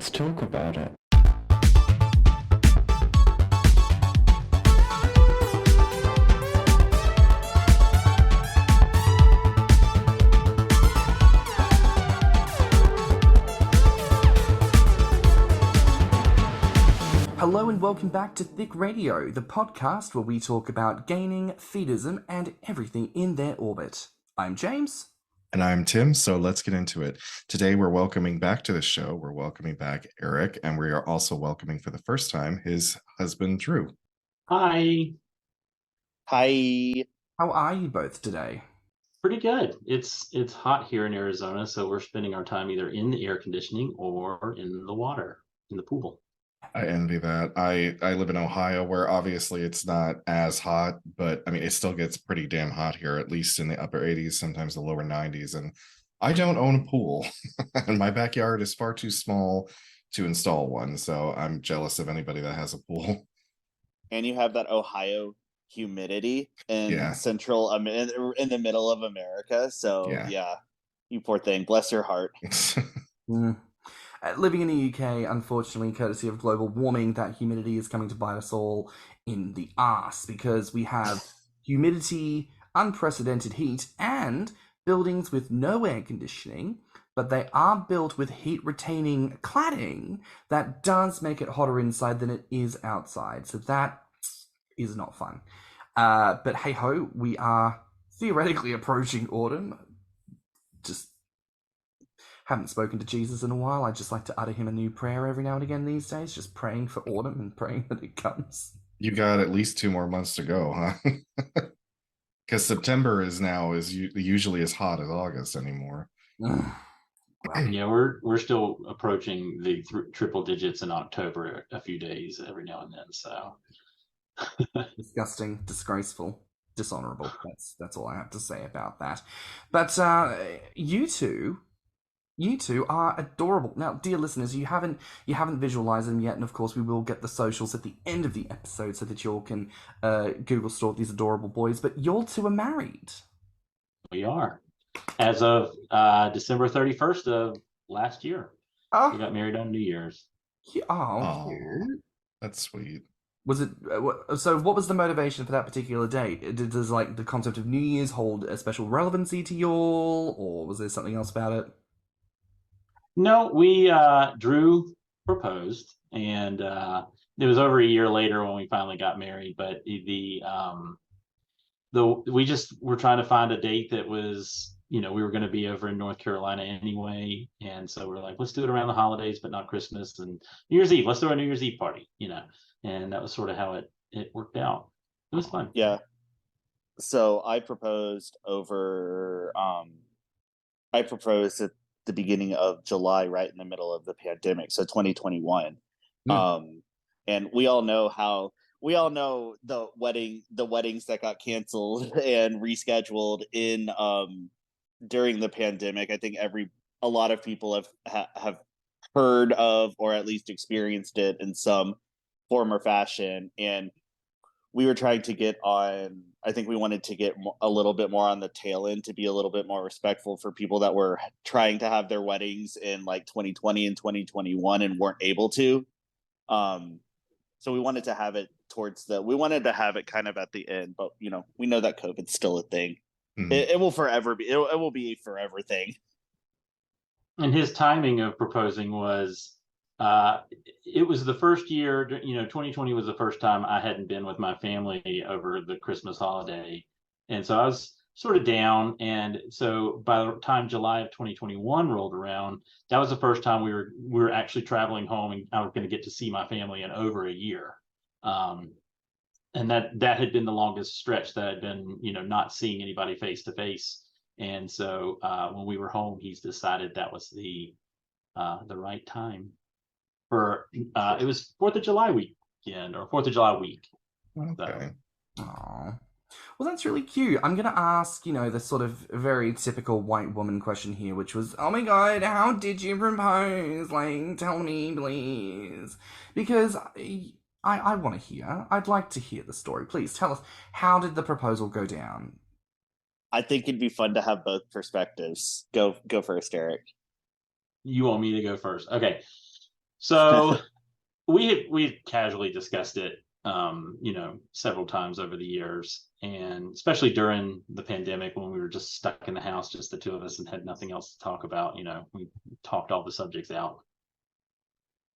let's talk about it. Hello and welcome back to Thicc Radio, the podcast where we talk about gaining, feedism, and everything in their orbit. I'm James. And I'm Tim, so let's get into it. Today we're welcoming back to the show, we're welcoming back Eric, and we are also welcoming for the first time his husband, Drew. Hi. Hi. How are you both today? Pretty good. It's hot here in Arizona, so we're spending our time either in the air conditioning or in the water, in the pool. I envy that. I live in Ohio, where obviously it's not as hot, but I mean, it still gets pretty damn hot here, at least in the upper 80s, sometimes the lower 90s. And I don't own a pool, and my backyard is far too small to install one. So I'm jealous of anybody that has a pool. And you have that Ohio humidity in central, in the middle of America. So yeah, you poor thing. Bless your heart. Living in the UK, unfortunately, courtesy of global warming, that humidity is coming to bite us all in the arse because we have humidity, unprecedented heat, and buildings with no air conditioning, but they are built with heat-retaining cladding that does make it hotter inside than it is outside. So that is not fun. But hey-ho, we are theoretically approaching autumn. Just haven't spoken to Jesus in a while. I just like to utter him a new prayer every now and again these days, just praying for autumn and praying that it comes. You got at least 2 more months to go, huh? Because September is usually as hot as August anymore. Yeah, we're still approaching the triple digits in October a few days every now and then. So disgusting, disgraceful, dishonorable. That's all I have to say about that. But you two are adorable. Now, dear listeners, you haven't visualized them yet, and of course we will get the socials at the end of the episode so that you all can Google stalk these adorable boys, but you two are married. We are. As of December 31st of last year. We got married on New Year's. Cute. That's sweet. Was it so? What was the motivation for that particular date? Does like the concept of New Year's hold a special relevancy to y'all, or was there something else about it? No, Drew proposed, and it was over a year later when we finally got married. But we just were trying to find a date that was, we were going to be over in North Carolina anyway, and so we're like, let's do it around the holidays, but not Christmas and New Year's Eve. Let's do a New Year's Eve party, and that was sort of how it worked out. It was fun. Yeah. So I proposed at the beginning of July, right in the middle of the pandemic, so 2021. And we all know the weddings that got canceled and rescheduled in during the pandemic. I think a lot of people have heard of, or at least experienced it in some form or fashion. And we were trying to get on, I think we wanted to get a little bit more on the tail end to be a little bit more respectful for people that were trying to have their weddings in like 2020 and 2021 and weren't able to. So we wanted to have it kind of at the end, but we know that COVID's still a thing. Mm-hmm. It will forever be, it will be a forever thing. And his timing of proposing was, it was the first year, 2020 was the first time I hadn't been with my family over the Christmas holiday. And so I was sort of down. And so by the time July of 2021 rolled around, that was the first time we were actually traveling home, and I was going to get to see my family in over a year. And that had been the longest stretch that I'd been, not seeing anybody face to face. And so when we were home, he's decided that was the right time. It was 4th of July weekend, or 4th of July week. Okay. So. Aww. Well, that's really cute. I'm going to ask, the sort of very typical white woman question here, which was, oh my god, how did you propose? Like, tell me, please. Because I want to hear. I'd like to hear the story. Please tell us, how did the proposal go down? I think it'd be fun to have both perspectives. Go first, Eric. You want me to go first? Okay. So we casually discussed it, several times over the years, and especially during the pandemic when we were just stuck in the house, just the two of us, and had nothing else to talk about. We talked all the subjects out.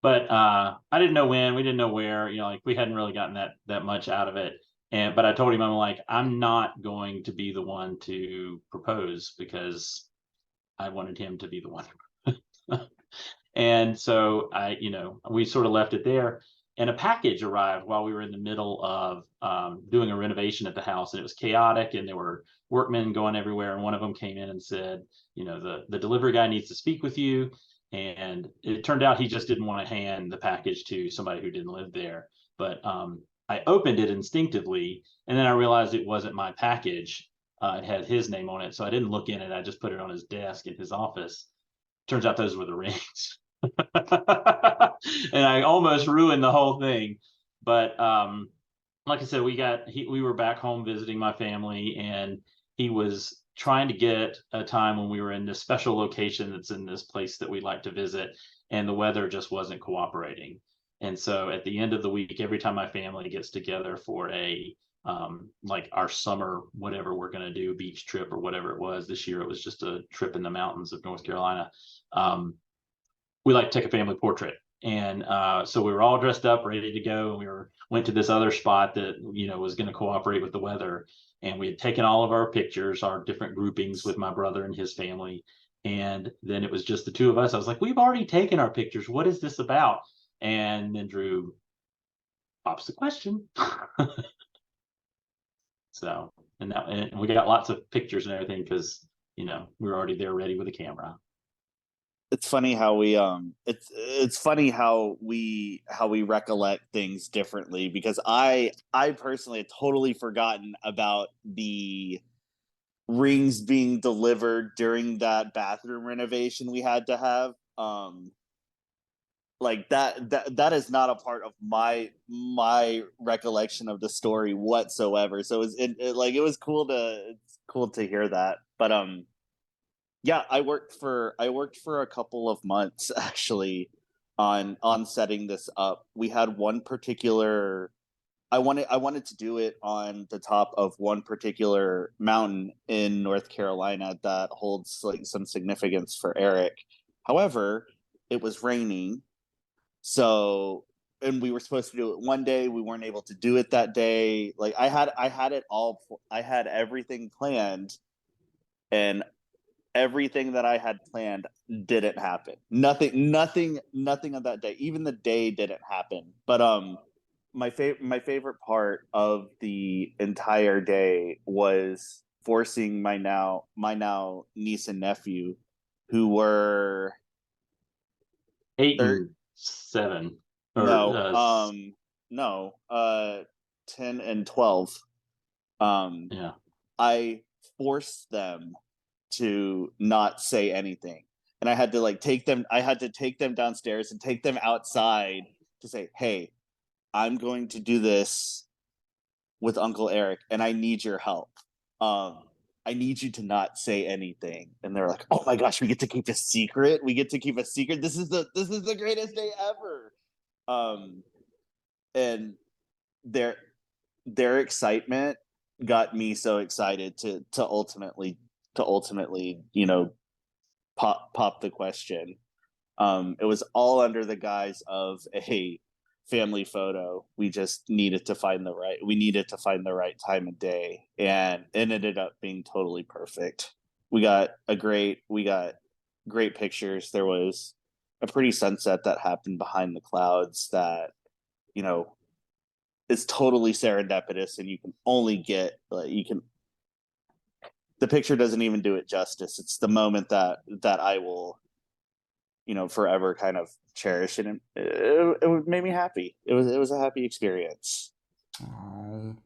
But I didn't know when, we didn't know where, we hadn't really gotten that much out of it. But I told him, I'm like, I'm not going to be the one to propose because I wanted him to be the one. And so we sort of left it there. And a package arrived while we were in the middle of doing a renovation at the house, and it was chaotic, and there were workmen going everywhere. And one of them came in and said, the delivery guy needs to speak with you. And it turned out he just didn't want to hand the package to somebody who didn't live there. But I opened it instinctively, and then I realized it wasn't my package. It had his name on it, so I didn't look in it. I just put it on his desk in his office. Turns out those were the rings. And I almost ruined the whole thing. But like I said, we were back home visiting my family, and he was trying to get a time when we were in this special location that's in this place that we like to visit, and the weather just wasn't cooperating. And so at the end of the week, every time my family gets together for a like our summer, whatever we're going to do, beach trip or whatever it was, this year it was just a trip in the mountains of North Carolina. We like to take a family portrait. And so we were all dressed up, ready to go. And we went to this other spot that, was going to cooperate with the weather. And we had taken all of our pictures, our different groupings with my brother and his family. And then it was just the two of us. I was like, we've already taken our pictures. What is this about? And then Drew pops the question. So, and we got lots of pictures and everything because, we were already there ready with a camera. It's funny how it's funny how we recollect things differently, because I personally had totally forgotten about the rings being delivered during that bathroom renovation we had to have. Like that is not a part of my recollection of the story whatsoever. So it was cool to hear that. But yeah, I worked for a couple of months actually on setting this up. We had one particular, I wanted to do it on the top of one particular mountain in North Carolina that holds like some significance for Eric. However, it was raining. So, and we were supposed to do it one day. We weren't able to do it that day. Like I had everything planned, and everything that I had planned didn't happen. Nothing of that day. Even the day didn't happen. But my favorite part of the entire day was forcing my now niece and nephew, who were 8 and 7. No, 10 and 12. Yeah. I forced them to not say anything, and I had to take them downstairs and take them outside to say, hey, I'm going to do this with Uncle Eric, and I need your help. I need you to not say anything. And they're like, oh my gosh, we get to keep a secret. This is the greatest day ever. And their excitement got me so excited to ultimately, pop the question. It was all under the guise of a family photo. We just needed to find the right time of day, and it ended up being totally perfect. We got great pictures. There was a pretty sunset that happened behind the clouds that, is totally serendipitous, and you can only get the picture doesn't even do it justice. It's the moment that I will, forever kind of cherish it. And it made me happy. It was a happy experience. Oh,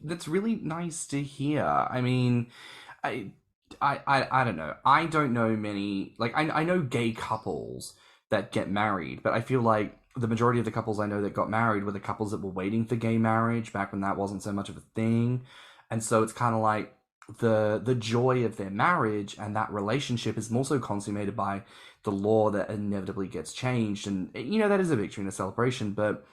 that's really nice to hear. I mean, I don't know. I don't know many, I know gay couples that get married, but I feel like the majority of the couples I know that got married were the couples that were waiting for gay marriage back when that wasn't so much of a thing. And so it's kind of like, the joy of their marriage and that relationship is also consummated by the law that inevitably gets changed. And that is a victory and a celebration. But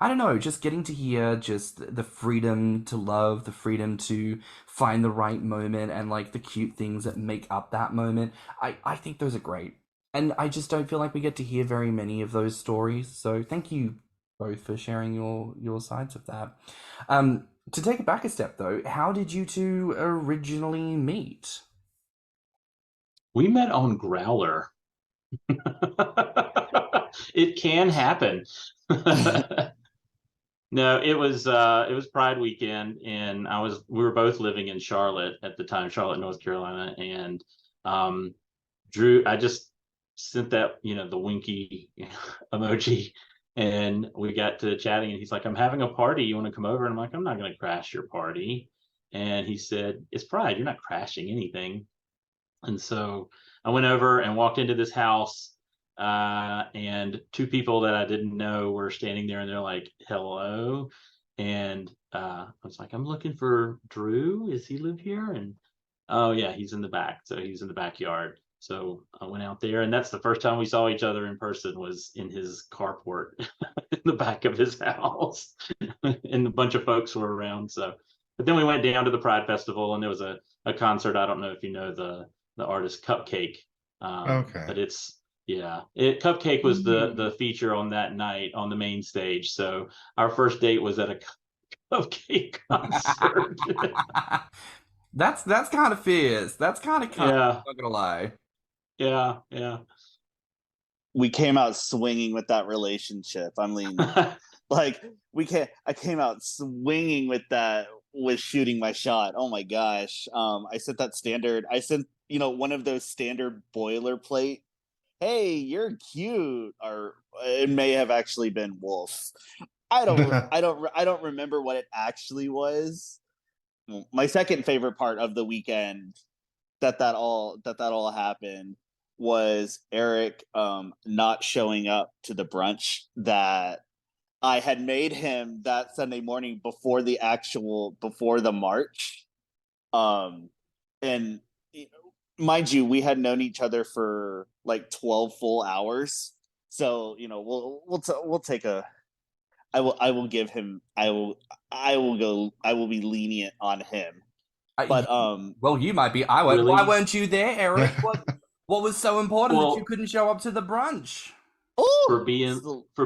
I don't know, just getting to hear just the freedom to love, the freedom to find the right moment, and like the cute things that make up that moment, I think those are great. And I just don't feel like we get to hear very many of those stories. So thank you both for sharing your sides of that. To take it back a step though, how did you two originally meet? We met on Growler. It can happen. No, it was Pride weekend, and we were both living in Charlotte at the time, Charlotte, North Carolina, and Drew, I just sent that, the winky emoji, and we got to chatting, and he's like, "I'm having a party. You want to come over?" And I'm like, "I'm not going to crash your party." And he said, "It's Pride. You're not crashing anything." And so I went over and walked into this house, and two people that I didn't know were standing there, and they're like, "Hello." And I was like, "I'm looking for Drew. Does he live here?" And oh yeah, he's in the back. So he's in the backyard. So I went out there, and that's the first time we saw each other in person, was in his carport in the back of his house. And a bunch of folks were around. So, but then we went down to the Pride Festival, and there was a concert. I don't know if you know the artist Cupcake. Okay. But Cupcake was the feature on that night on the main stage. So our first date was at a Cupcake concert. That's kind of fierce. That's kind of Yeah. not gonna lie. Yeah. We came out swinging with that relationship. I mean, like I came out swinging with that, with shooting my shot. Oh my gosh. I sent one of those standard boilerplate, "Hey, you're cute," or it may have actually been Wolf. I don't remember what it actually was. My second favorite part of the weekend that all happened was Eric not showing up to the brunch that I had made him that Sunday morning before the march. And mind you, we had known each other for like 12 full hours. So, we'll take a I will give him I will be lenient on him. But well, you might be. Really? Why weren't you there, Eric? What was so important that you Well, couldn't show up to the brunch? for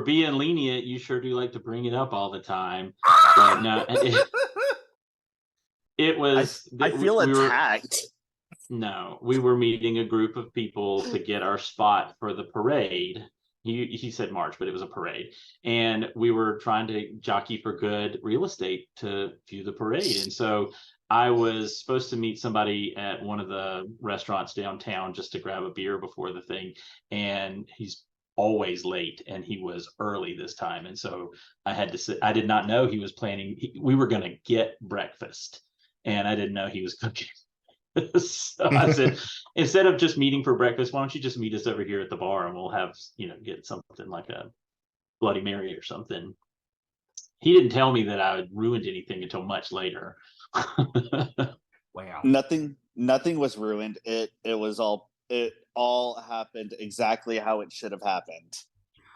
being lenient, you sure do like to bring it up all the time. But no, it was. I feel attacked. No, we were meeting a group of people to get our spot for the parade. He said march, but it was a parade, and we were trying to jockey for good real estate to view the parade. And so I was supposed to meet somebody at one of the restaurants downtown just to grab a beer before the thing, and he's always late, and he was early this time. And so I did not know he was planning. We were going to get breakfast, and I didn't know he was cooking. So I said, instead of just meeting for breakfast, why don't you just meet us over here at the bar, and we'll have, get something like a Bloody Mary or something. He didn't tell me that I had ruined anything until much later. Wow. Nothing was ruined. It all happened exactly how it should have happened.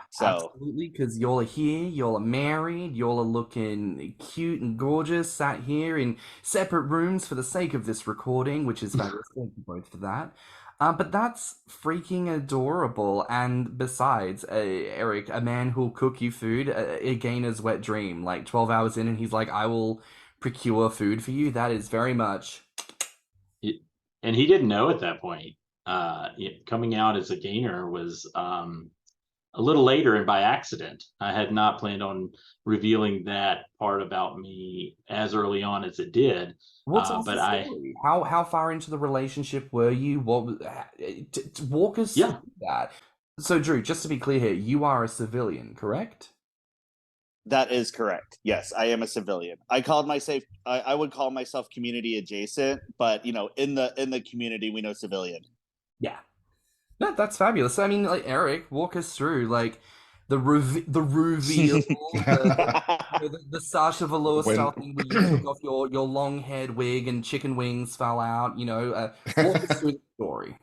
So absolutely, because y'all are here, y'all are married, y'all are looking cute and gorgeous, sat here in separate rooms for the sake of this recording, which is fabulous. Thank you both for that. But that's freaking adorable. And besides, Eric, a man who'll cook you food, a gainer's wet dream. Like 12 hours in, and he's like, "I will procure food for you." That is very much. And he didn't know at that point. Coming out as a gainer was a little later, and by accident. I had not planned on revealing that part about me as early on as it did. What's the story? How far into the relationship were you? Walk us through that. So, Drew, just to be clear here, you are a civilian, correct? That is correct. Yes, I am a civilian. I would call myself community adjacent, but in the community we know civilian. Yeah. No, that's fabulous. I mean, like, Eric, walk us through, like, the reveal, the Sasha Velour style When thing where you took off your long haired wig and chicken wings fell out. Walk us through the story.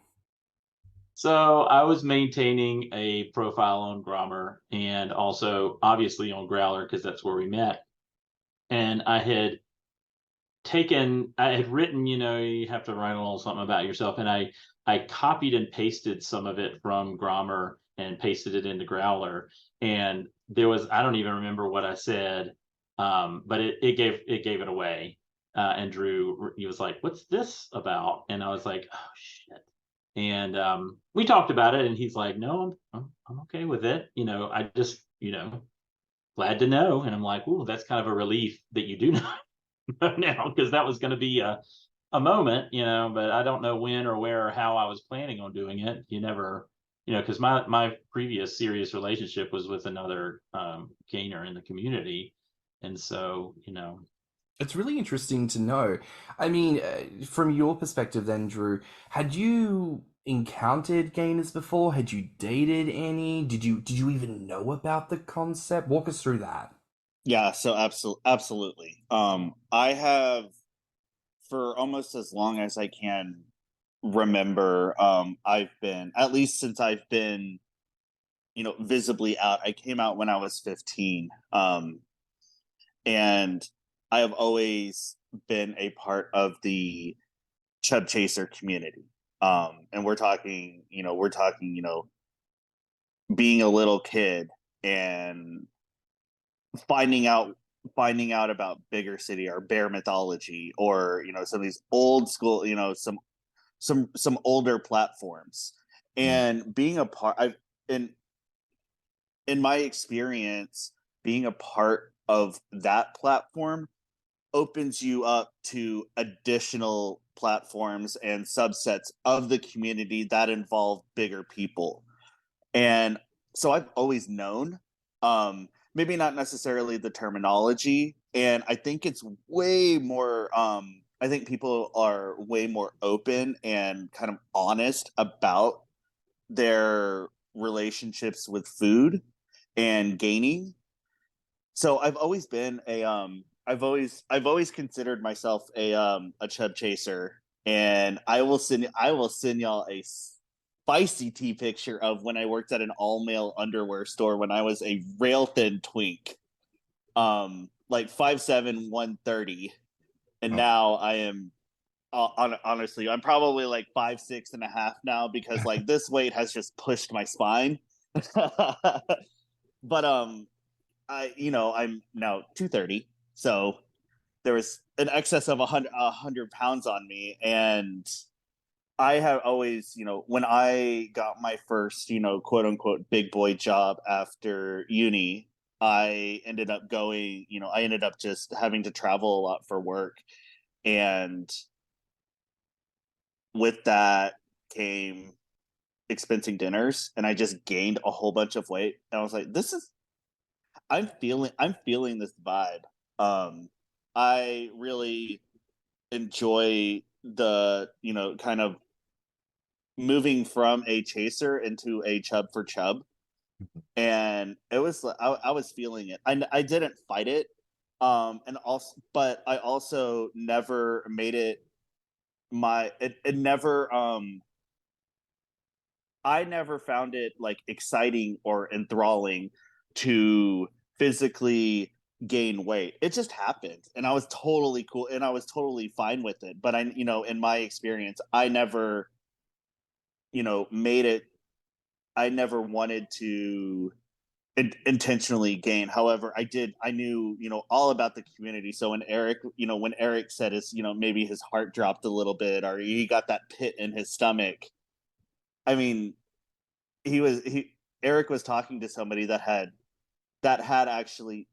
So I was maintaining a profile on Grommr and also obviously on Growler because that's where we met. And I had written, you have to write a little something about yourself. And I copied and pasted some of it from Grommr and pasted it into Growler. And I don't even remember what I said, but it gave it away. And Drew, he was like, "What's this about?" And I was like, "Oh shit." And we talked about it, and he's like, "No, I'm okay with it. I just, glad to know." And I'm like, "Ooh, that's kind of a relief that you do know now, because that was going to be a moment, but I don't know when or where or how I was planning on doing it. You never, because my previous serious relationship was with another gainer in the community, and so It's really interesting to know. I mean, from your perspective, then, Drew, had you encountered gainers before? Had you dated any? Did you even know about the concept? Walk us through that. Yeah, so absolutely. I have, for almost as long as I can remember, I've been, at least since I've been, visibly out. I came out when I was 15. And I have always been a part of the chub chaser community. And we're talking, being a little kid and finding out about Bigger City or Bear Mythology, or some of these old school, some older platforms, and being a part. In my experience, being a part of that platform opens you up to additional platforms and subsets of the community that involve bigger people. And so I've always known, maybe not necessarily the terminology. And I think it's way more, I think people are way more open and kind of honest about their relationships with food and gaining. So I've always been I've always considered myself a chub chaser, and I will send y'all a spicy tea picture of when I worked at an all male underwear store when I was a rail thin twink, like 5'7", 130, and now I am. Honestly, I'm probably like 5'6" and a half now, because like this weight has just pushed my spine. But I'm now 230, so there was an excess of 100 pounds on me. And I have always, when I got my first, quote unquote big boy job after uni, I ended up just having to travel a lot for work. And with that came expensing dinners, and I just gained a whole bunch of weight. And I was like, I'm feeling this vibe. I really enjoy the, kind of moving from a chaser into a chub for chub. And it was, I was feeling it. I didn't fight it. But I also never made it it never, I never found it like exciting or enthralling to physically gain weight. It just happened, and I was totally cool, and I was totally fine with it. But in my experience, I never, made it. I never wanted to intentionally gain. However, I knew, all about the community. So when Eric said maybe his heart dropped a little bit, or he got that pit in his stomach. I mean, Eric was talking to somebody that had actually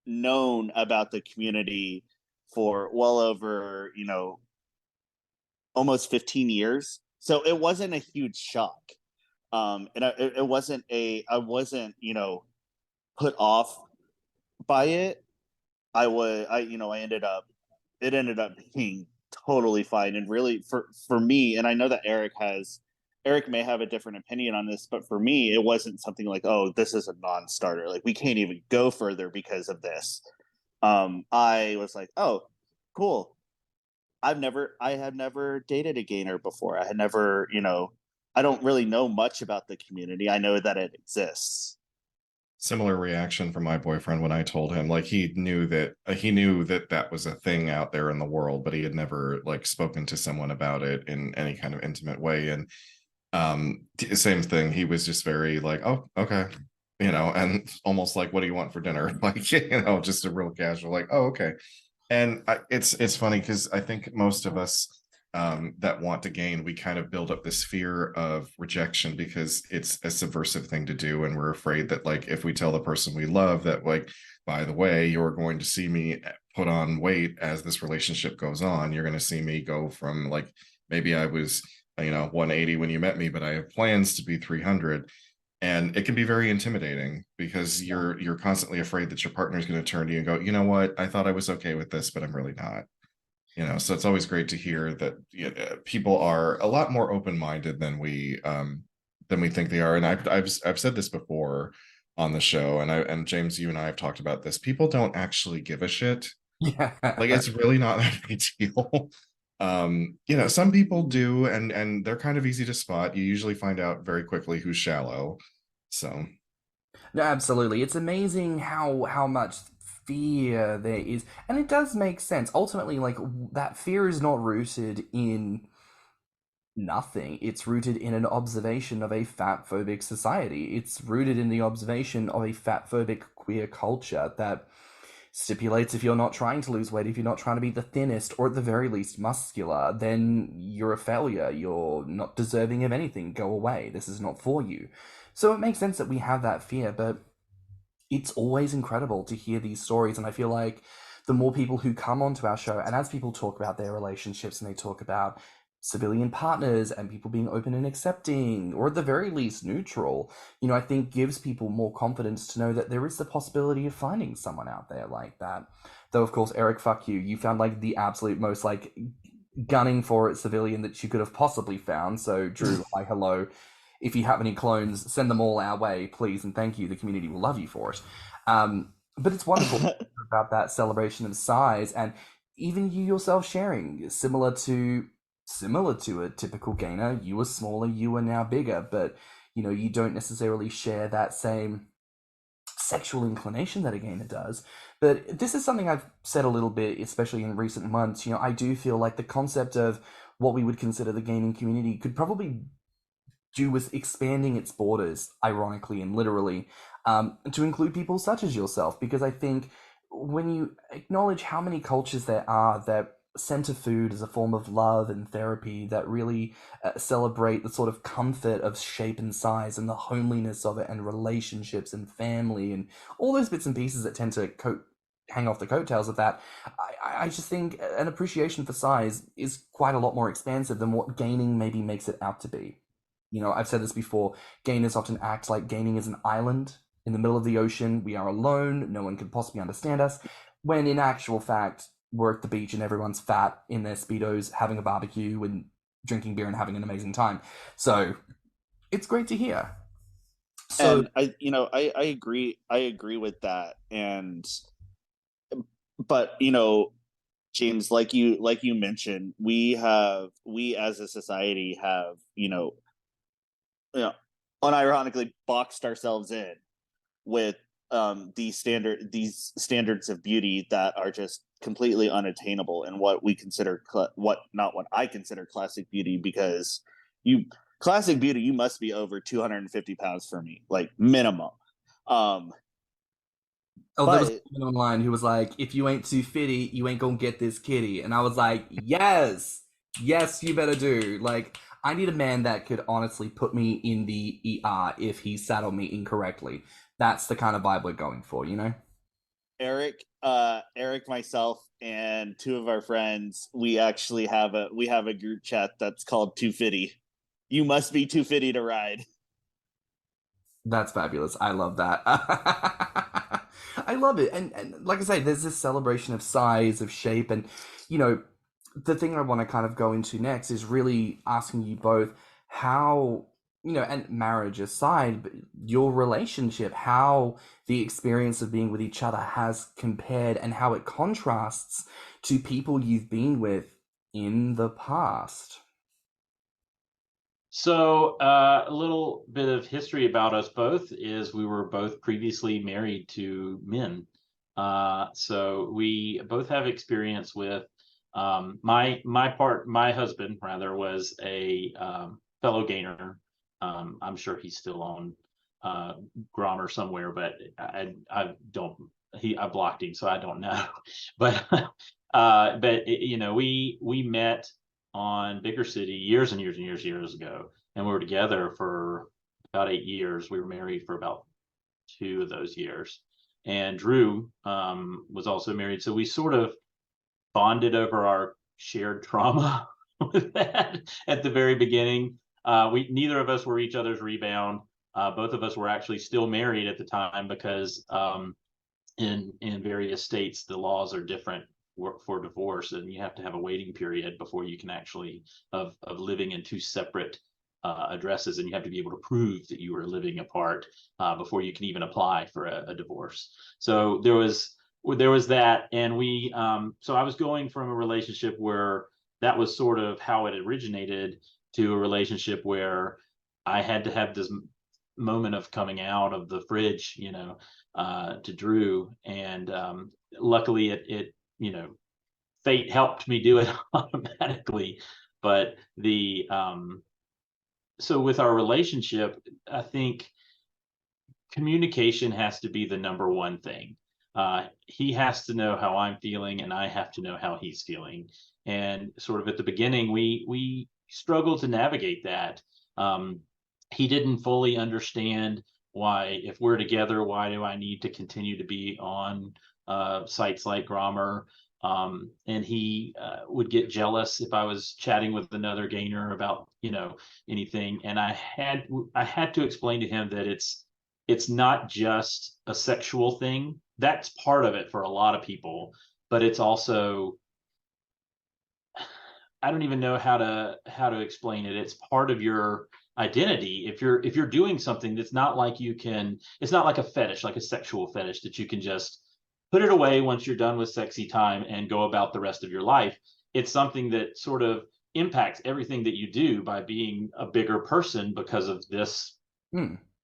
known about the community for well over, almost 15 years. So it wasn't a huge shock. And it wasn't I wasn't, put off by it. It ended up being totally fine. And really for me, and I know that Eric has Eric may have a different opinion on this, but for me, it wasn't something like, oh, this is a non-starter. Like, we can't even go further because of this. I was like, oh, cool. I had never dated a gainer before. I had never, I don't really know much about the community. I know that it exists. Similar reaction from my boyfriend when I told him, like, he knew that that was a thing out there in the world, but he had never like spoken to someone about it in any kind of intimate way. And same thing, he was just very like, oh, okay, and almost like, what do you want for dinner? Like, just a real casual, like, oh, okay. And it's funny because I think most of us that want to gain, we kind of build up this fear of rejection because it's a subversive thing to do, and we're afraid that, like, if we tell the person we love that, like, by the way, you're going to see me put on weight as this relationship goes on, you're going to see me go from, like, maybe I was 180 when you met me, but I have plans to be 300. And it can be very intimidating because you're constantly afraid that your partner is going to turn to you and go, you know what, I thought I was okay with this, but I'm really not. So it's always great to hear that people are a lot more open-minded than we think they are. And I've said this before on the show, and James, you and I have talked about this. People don't actually give a shit. Yeah. Like, it's really not that big a deal. Some people do, and they're kind of easy to spot. You usually find out very quickly who's shallow. So No, absolutely. It's amazing how much fear there is, and it does make sense. Ultimately, like, that fear is not rooted in nothing. It's rooted in an observation of a fat-phobic society. It's rooted in the observation of a fat-phobic queer culture that stipulates if you're not trying to lose weight, if you're not trying to be the thinnest, or at the very least muscular, then you're a failure. You're not deserving of anything. Go away. This is not for you. So it makes sense that we have that fear, but it's always incredible to hear these stories. And I feel like the more people who come onto our show, and as people talk about their relationships and they talk about civilian partners and people being open and accepting, or at the very least neutral, I think gives people more confidence to know that there is the possibility of finding someone out there like that. Though, of course, Eric, fuck you. You found like the absolute most like gunning for it civilian that you could have possibly found. So Drew, hi, hello. If you have any clones, send them all our way, please, and thank you. The community will love you for it. But it's wonderful about that celebration of size, and even you yourself sharing, similar to a typical gainer. You were smaller, you were now bigger, but you don't necessarily share that same sexual inclination that a gainer does. But this is something I've said a little bit, especially in recent months. I do feel like the concept of what we would consider the gaming community could probably do with expanding its borders, ironically and literally, to include people such as yourself, because I think when you acknowledge how many cultures there are that center food as a form of love and therapy, that really celebrate the sort of comfort of shape and size and the homeliness of it, and relationships and family and all those bits and pieces that tend to hang off the coattails of that, I just think an appreciation for size is quite a lot more expansive than what gaining maybe makes it out to be. I've said this before, gainers often act like gaining is an island in the middle of the ocean. We are alone, no one can possibly understand us, when in actual fact, we're at the beach and everyone's fat in their Speedos, having a barbecue and drinking beer and having an amazing time. So it's great to hear. So and I agree with that. But James, like you mentioned, we as a society have, unironically boxed ourselves in with these standards of beauty that are just completely unattainable, and what I consider classic beauty, because classic beauty, you must be over 250 pounds for me, like minimum. there was someone online who was like, if you ain't too fitty, you ain't gonna get this kitty. And I was like, yes, you better do. Like, I need a man that could honestly put me in the ER if he saddled me incorrectly. That's the kind of vibe we're going for, Eric, myself, and two of our friends, we actually have a group chat that's called Too Fitty. You must be too fitty to ride. That's fabulous. I love that. I love it. And like I say, there's this celebration of size, of shape, and the thing I want to kind of go into next is really asking you both, how, and marriage aside, but your relationship, how the experience of being with each other has compared and how it contrasts to people you've been with in the past. So a little bit of history about us both is we were both previously married to men. So we both have experience with my husband rather was a fellow gainer. I'm sure he's still on Grommr somewhere, but I don't. I blocked him, so I don't know. But we met on Bigger City years and years and years ago, and we were together for about 8 years. We were married for about 2 of those years, and Drew was also married, so we sort of bonded over our shared trauma with that at the very beginning. We neither of us were each other's rebound. Both of us were actually still married at the time because in various states the laws are different for divorce, and you have to have a waiting period before you can actually of living in 2 separate addresses, and you have to be able to prove that you were living apart before you can even apply for a divorce. So there was that, and we so I was going from a relationship where that was sort of how it originated to a relationship where I had to have this moment of coming out of the fridge, to Drew, and luckily it fate helped me do it automatically. But so with our relationship, I think communication has to be the number one thing. He has to know how I'm feeling, and I have to know how he's feeling. And sort of at the beginning, we struggled to navigate that. He didn't fully understand why, if we're together, why do I need to continue to be on sites like Grommr? And he would get jealous if I was chatting with another gainer about anything. And I had to explain to him that it's not just a sexual thing. That's part of it for a lot of people, but it's also, I don't even know how to explain it. It's part of your identity. If you're doing something that's not like it's not like a fetish, like a sexual fetish that you can just put it away once you're done with sexy time and go about the rest of your life. It's something that sort of impacts everything that you do by being a bigger person because of this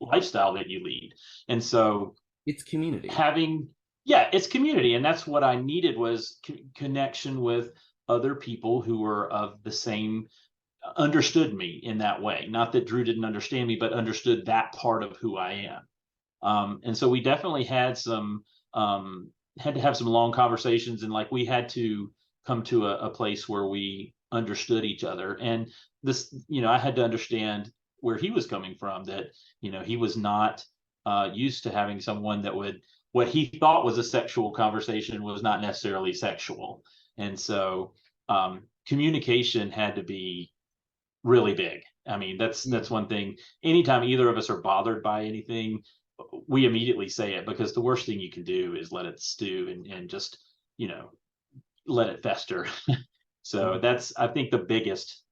lifestyle that you lead. And so it's community. It's community. And that's what I needed, was connection with other people who were of the same, understood me in that way. Not that Drew didn't understand me, but understood that part of who I am. And so we definitely had to have some long conversations, and like we had to come to a place where we understood each other. And this, I had to understand where he was coming from, that he was not used to having someone that would, what he thought was a sexual conversation was not necessarily sexual. And so communication had to be really big. I mean, that's one thing. Anytime either of us are bothered by anything, we immediately say it, because the worst thing you can do is let it stew and just let it fester. So that's, I think, the biggest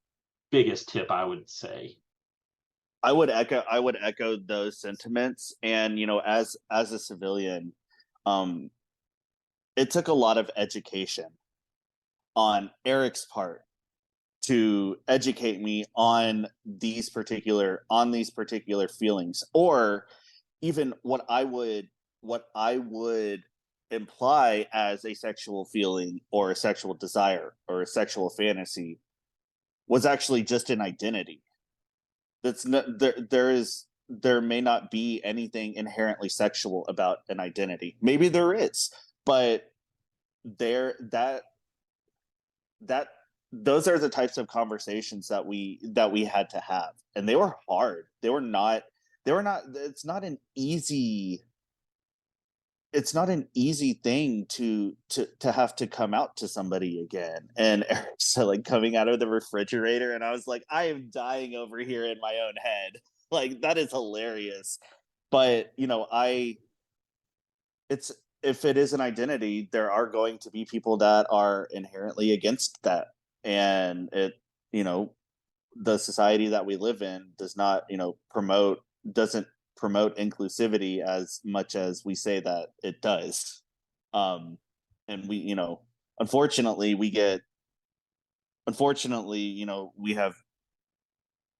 tip I would say. I would echo those sentiments. And as a civilian, it took a lot of education on Eric's part to educate me on these particular feelings, or even what I would imply as a sexual feeling or a sexual desire or a sexual fantasy was actually just an identity. That's not, there may not be anything inherently sexual about an identity. Maybe there is, but those are the types of conversations that we had to have, and they were hard. It's not an easy thing to have to come out to somebody again. And so, like, coming out of the refrigerator, and I was like, I am dying over here in my own head. Like, that is hilarious. But if it is an identity, there are going to be people that are inherently against that. And the society that we live in does not, doesn't promote inclusivity as much as we say that it does. And we, unfortunately, we have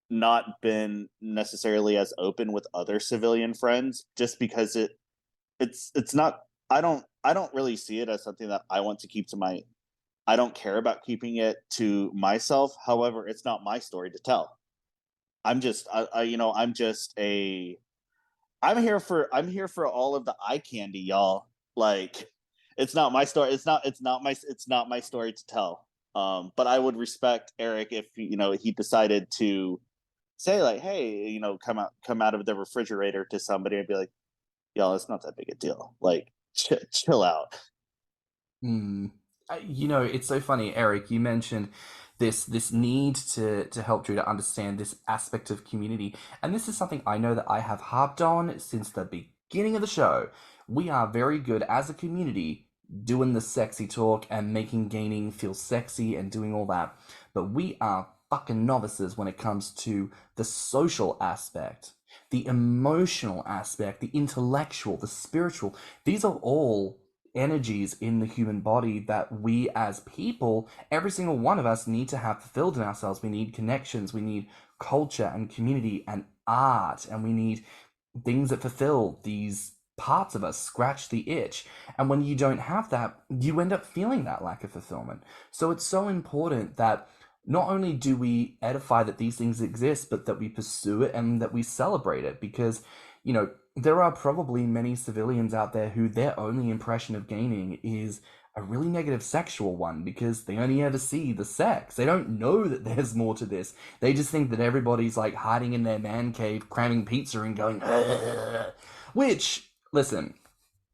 not been necessarily as open with other civilian friends, just because it's not, I don't really see it as something that I want to keep to I don't care about keeping it to myself. However, it's not my story to tell. I'm here for all of the eye candy, y'all. Like, it's not my story. It's not my story to tell. But I would respect Eric if he decided to say, like, hey, come out of the refrigerator to somebody and be like, y'all, it's not that big a deal. Like, chill out. It's so funny, Eric. You mentioned this need to help Drew to understand this aspect of community, and this is something I know that I have harped on since the beginning of the show. We are very good as a community doing the sexy talk and making gaming feel sexy and doing all that, but we are fucking novices when it comes to the social aspect, the emotional aspect, the intellectual, the spiritual. These are all energies in the human body that we as people, every single one of us, need to have fulfilled in ourselves. We need connections, we need culture and community and art, and we need things that fulfill these parts of us, scratch the itch. And when you don't have that, you end up feeling that lack of fulfillment. So it's so important that not only do we edify that these things exist, but that we pursue it and that we celebrate it, because there are probably many civilians out there who their only impression of gaming is a really negative sexual one, because they only ever see the sex. They don't know that there's more to this. They just think that everybody's like hiding in their man cave, cramming pizza and going, which, listen,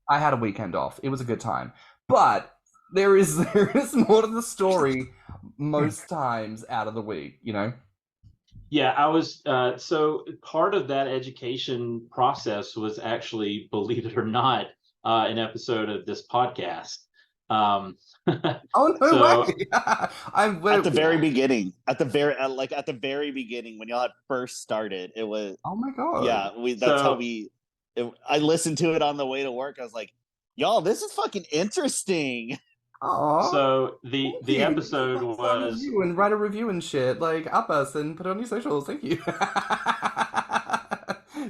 I had a weekend off. It was a good time. But there is more to the story most times out of the week, Yeah, I was so part of that education process was actually, believe it or not, an episode of this podcast. Oh no way! At the very beginning, at the very beginning, when y'all had first started, it was, oh my god, yeah. That's how I listened to it on the way to work. I was like, y'all, this is fucking interesting. Aww. So the episode was, and write a review and shit, like up us and put it on your socials. Thank you.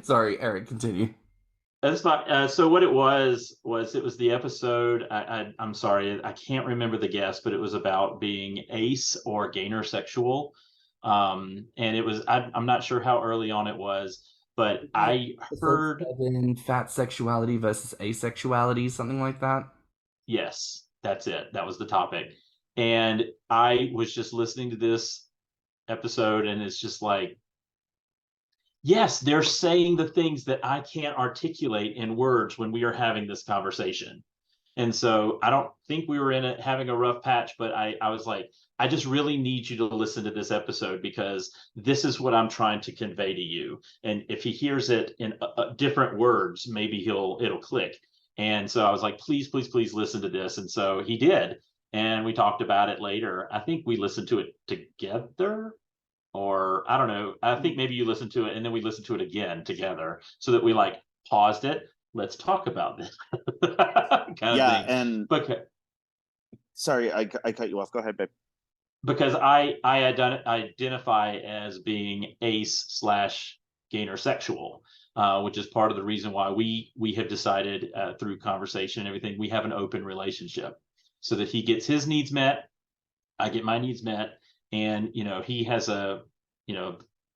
Sorry, Eric, continue. That's not. So what it was it was the episode. I'm sorry, I can't remember the guest, but it was about being ace or gainer sexual. And it was. I'm not sure how early on it was, but I heard fat sexuality versus asexuality, something like that. Yes. That's it. That was the topic. And I was just listening to this episode, and it's just like, yes, they're saying the things that I can't articulate in words when we are having this conversation. And so I don't think we were having a rough patch, but I was like, I just really need you to listen to this episode, because this is what I'm trying to convey to you. And if he hears it in different words, maybe it'll click. And so I was like, please, please, please listen to this. And so he did. And we talked about it later. I think we listened to it together, or I don't know. I think maybe you listened to it and then we listened to it again together, so that we like paused it. Let's talk about this. And sorry, I cut you off. Go ahead, babe. Because I identify as being ace/gainer sexual. Which is part of the reason why we have decided through conversation and everything, we have an open relationship, so that he gets his needs met, I get my needs met, and he has a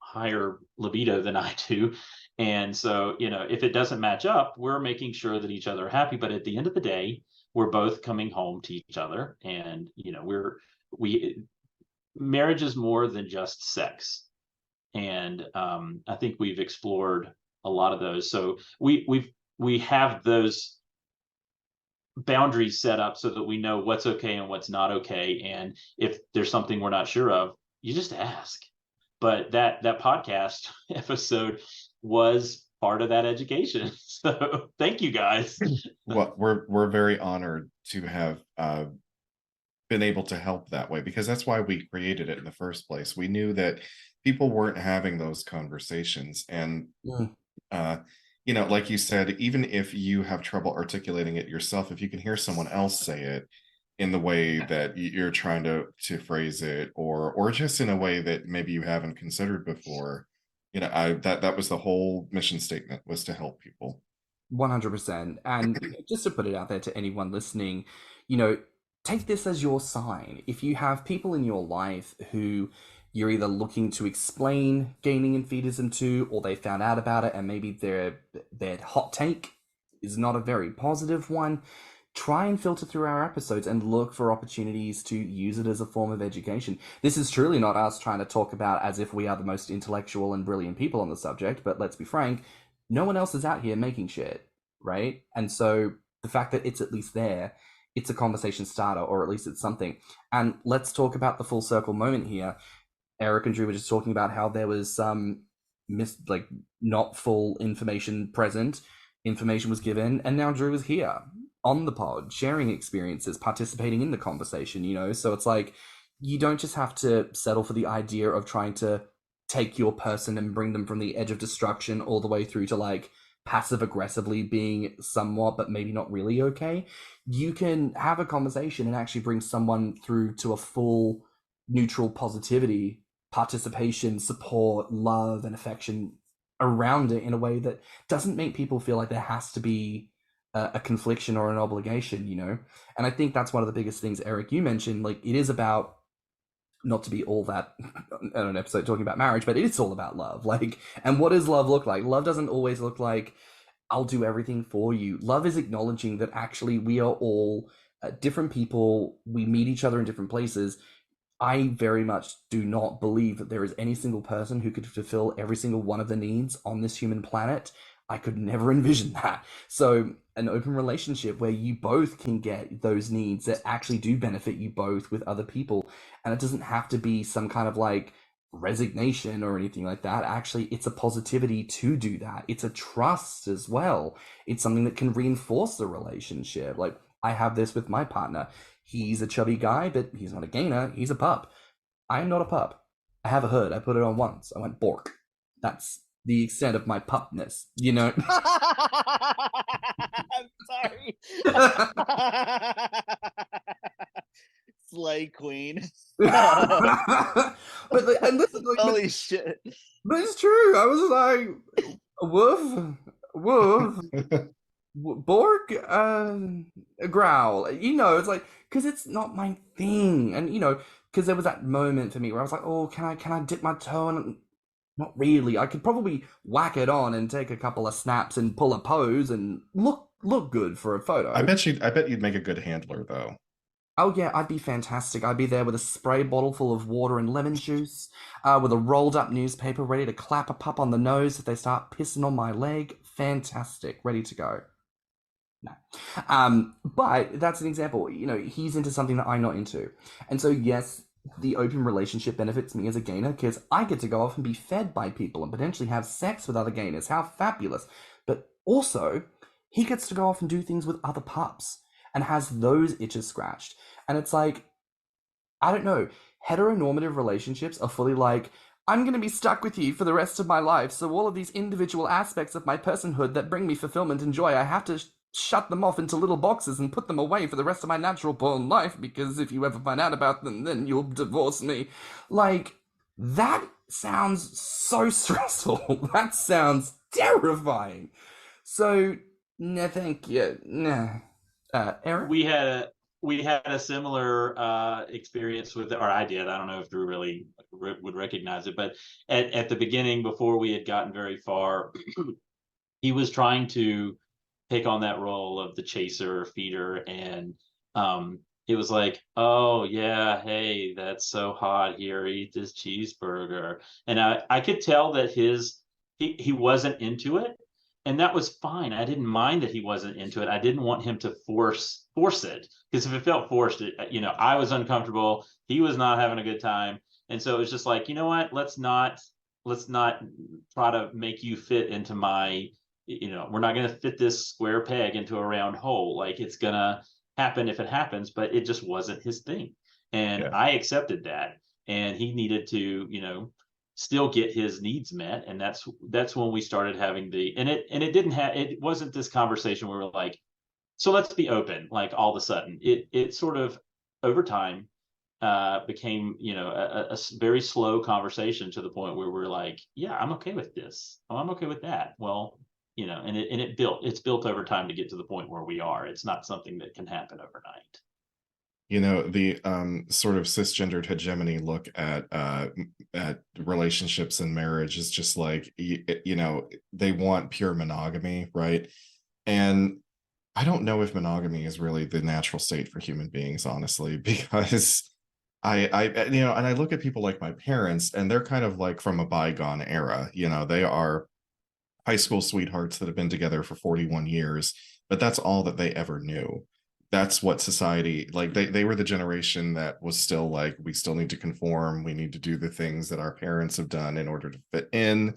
higher libido than I do, and so if it doesn't match up, we're making sure that each other are happy. But at the end of the day, we're both coming home to each other, and marriage is more than just sex, and I think we've explored a lot of those. So we have those boundaries set up so that we know what's okay and what's not okay. And if there's something we're not sure of, you just ask. But that podcast episode was part of that education. So thank you guys. Well, we're very honored to have been able to help that way, because that's why we created it in the first place. We knew that people weren't having those conversations. And like you said, even if you have trouble articulating it yourself, if you can hear someone else say it in the way that you're trying to phrase it, or just in a way that maybe you haven't considered before, that was the whole mission statement, was to help people. 100%. And just to put it out there to anyone listening, take this as your sign. If you have people in your life who you're either looking to explain gaining and fetism to, or they found out about it and maybe their hot take is not a very positive one, try and filter through our episodes and look for opportunities to use it as a form of education. This is truly not us trying to talk about as if we are the most intellectual and brilliant people on the subject, but let's be frank, no one else is out here making shit, right? And so the fact that it's at least there, it's a conversation starter, or at least it's something. And let's talk about the full circle moment here. Eric and Drew were just talking about how there was some not full information present. Information was given, and now Drew is here on the pod, sharing experiences, participating in the conversation, so it's like, you don't just have to settle for the idea of trying to take your person and bring them from the edge of destruction all the way through to passive aggressively being somewhat but maybe not really okay. You can have a conversation and actually bring someone through to a full neutral positivity, participation, support, love, and affection around it in a way that doesn't make people feel like there has to be a confliction or an obligation, And I think that's one of the biggest things, Eric, you mentioned. It is about, not to be all that on an episode talking about marriage, but it's all about love. And what does love look like? Love doesn't always look like, I'll do everything for you. Love is acknowledging that actually we are all different people. We meet each other in different places. I very much do not believe that there is any single person who could fulfill every single one of the needs on this human planet. I could never envision that. So an open relationship where you both can get those needs that actually do benefit you both with other people. And it doesn't have to be some kind of resignation or anything like that. Actually, it's a positivity to do that. It's a trust as well. It's something that can reinforce the relationship. I have this with my partner. He's a chubby guy, but he's not a gainer. He's a pup. I am not a pup. I have a hood. I put it on once. I went bork. That's the extent of my pupness, I'm sorry. Slay queen. But and listen, holy shit. But it's true. I was like, woof, bork, growl. It's because it's not my thing, and because there was that moment for me where I was like, oh, can I dip my toe in? Not really. I could probably whack it on and take a couple of snaps and pull a pose and look good for a photo. I bet you'd make a good handler, though. Oh yeah, I'd be fantastic. I'd be there with a spray bottle full of water and lemon juice, with a rolled up newspaper ready to clap a pup on the nose if they start pissing on my leg. Fantastic. Ready to go. No. But that's an example. He's into something that I'm not into. And so yes, the open relationship benefits me as a gainer because I get to go off and be fed by people and potentially have sex with other gainers. How fabulous. But also, he gets to go off and do things with other pups and has those itches scratched. And it's I don't know, heteronormative relationships are fully I'm going to be stuck with you for the rest of my life. So all of these individual aspects of my personhood that bring me fulfillment and joy, I have to shut them off into little boxes and put them away for the rest of my natural born life, because if you ever find out about them, then you'll divorce me. That sounds so stressful. That sounds terrifying. So, no, thank you. Nah. Eric? We had a similar experience with, or I did. I don't know if Drew really would recognize it, but at the beginning, before we had gotten very far, he was trying to take on that role of the chaser, feeder, and it was oh yeah, hey, that's so hot here, eat this cheeseburger. And I could tell that he wasn't into it, and that was fine. I didn't mind that he wasn't into it. I didn't want him to force it, because if it felt forced, I was uncomfortable, he was not having a good time. And so it was just you know what, let's not try to make you fit into my, we're not going to fit this square peg into a round hole. It's going to happen if it happens, but it just wasn't his thing. And I accepted that. And he needed to, still get his needs met. And that's when we started having it wasn't this conversation where we're like, so let's be open, like all of a sudden. It sort of over time became, a very slow conversation to the point where we're like, yeah, I'm okay with this. Oh, I'm okay with that. Well, and it's built over time to get to the point where we are. It's not something that can happen overnight. The sort of cisgendered hegemony look at relationships and marriage is just like, they want pure monogamy, right? And I don't know if monogamy is really the natural state for human beings, honestly, because and I look at people like my parents, and they're kind of like from a bygone era. They are high school sweethearts that have been together for 41 years, but that's all that they ever knew. That's what society, like they were the generation that was still like, we still need to conform. We need to do the things that our parents have done in order to fit in.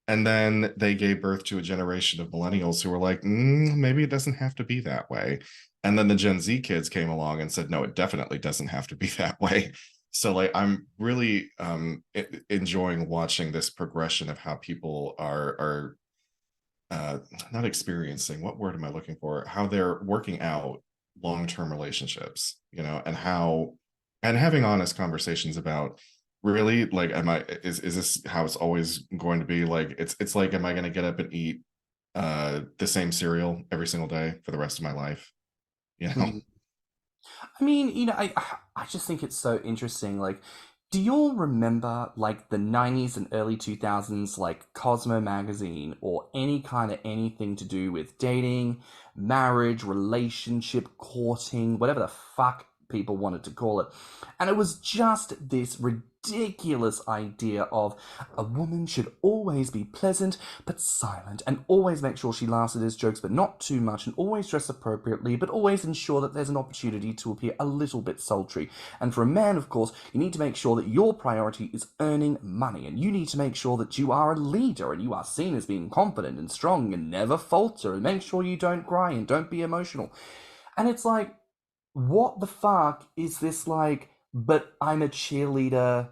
And then they gave birth to a generation of millennials who were like, maybe it doesn't have to be that way. And then the Gen Z kids came along and said, no, it definitely doesn't have to be that way. So like, I'm really enjoying watching this progression of how people are not experiencing, what word am I looking for? How they're working out long-term relationships, and having honest conversations about, really, like, is this how it's always going to be? Like, it's like, am I going to get up and eat the same cereal every single day for the rest of my life? I mean, I just think it's so interesting. Like, do you all remember, like, the 90s and early 2000s, like, Cosmo magazine, or any kind of anything to do with dating, marriage, relationship, courting, whatever the fuck people wanted to call it? And it was just this ridiculous idea of a woman should always be pleasant but silent, and always make sure she laughs at his jokes but not too much, and always dress appropriately, but always ensure that there's an opportunity to appear a little bit sultry. And for a man, of course, you need to make sure that your priority is earning money, and you need to make sure that you are a leader and you are seen as being confident and strong and never falter, and make sure you don't cry and don't be emotional. And it's like, what the fuck is this, like, but I'm a cheerleader,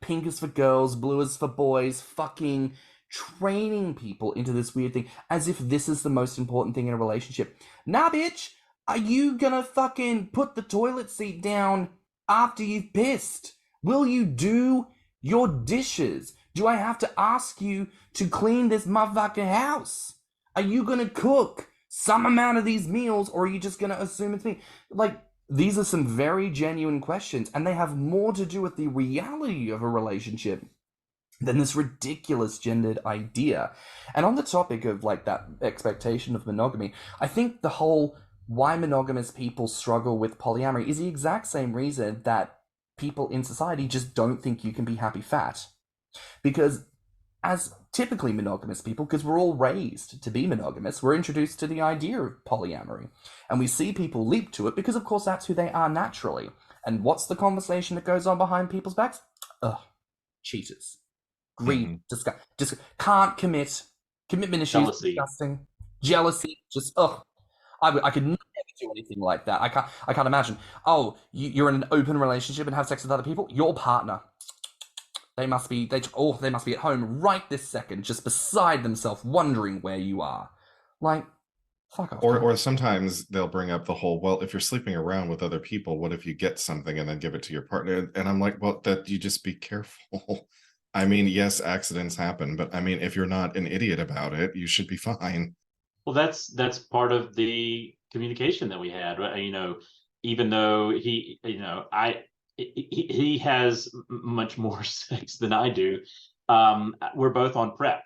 pink is for girls, blue is for boys, fucking training people into this weird thing as if this is the most important thing in a relationship. Nah, bitch, are you gonna fucking put the toilet seat down after you've pissed? Will you do your dishes? Do I have to ask you to clean this motherfucking house? Are you gonna cook some amount of these meals, or are you just gonna assume it's me? Like, these are some very genuine questions, and they have more to do with the reality of a relationship than this ridiculous gendered idea. And on the topic of, like, that expectation of monogamy, I think the whole why monogamous people struggle with polyamory is the exact same reason that people in society just don't think you can be happy fat. Because as typically monogamous people, because we're all raised to be monogamous, we're introduced to the idea of polyamory. And we see people leap to it because, of course, that's who they are naturally. And what's the conversation that goes on behind people's backs? Ugh, cheaters. Greed, disgust, can't commit. Commitment issues, Jealousy. disgusting. Jealousy, just, ugh. I could never do anything like that. I can't imagine. Oh, you're in an open relationship and have sex with other people? Your partner. They must be at home right this second, just beside themselves, wondering where you are. Like, fuck off. Or sometimes they'll bring up the whole, well, if you're sleeping around with other people, what if you get something and then give it to your partner? And I'm like, well, that you just be careful. I mean, yes, accidents happen, but I mean, if you're not an idiot about it, you should be fine. Well, that's part of the communication that we had, right? Even though he has much more sex than I do. We're both on PrEP.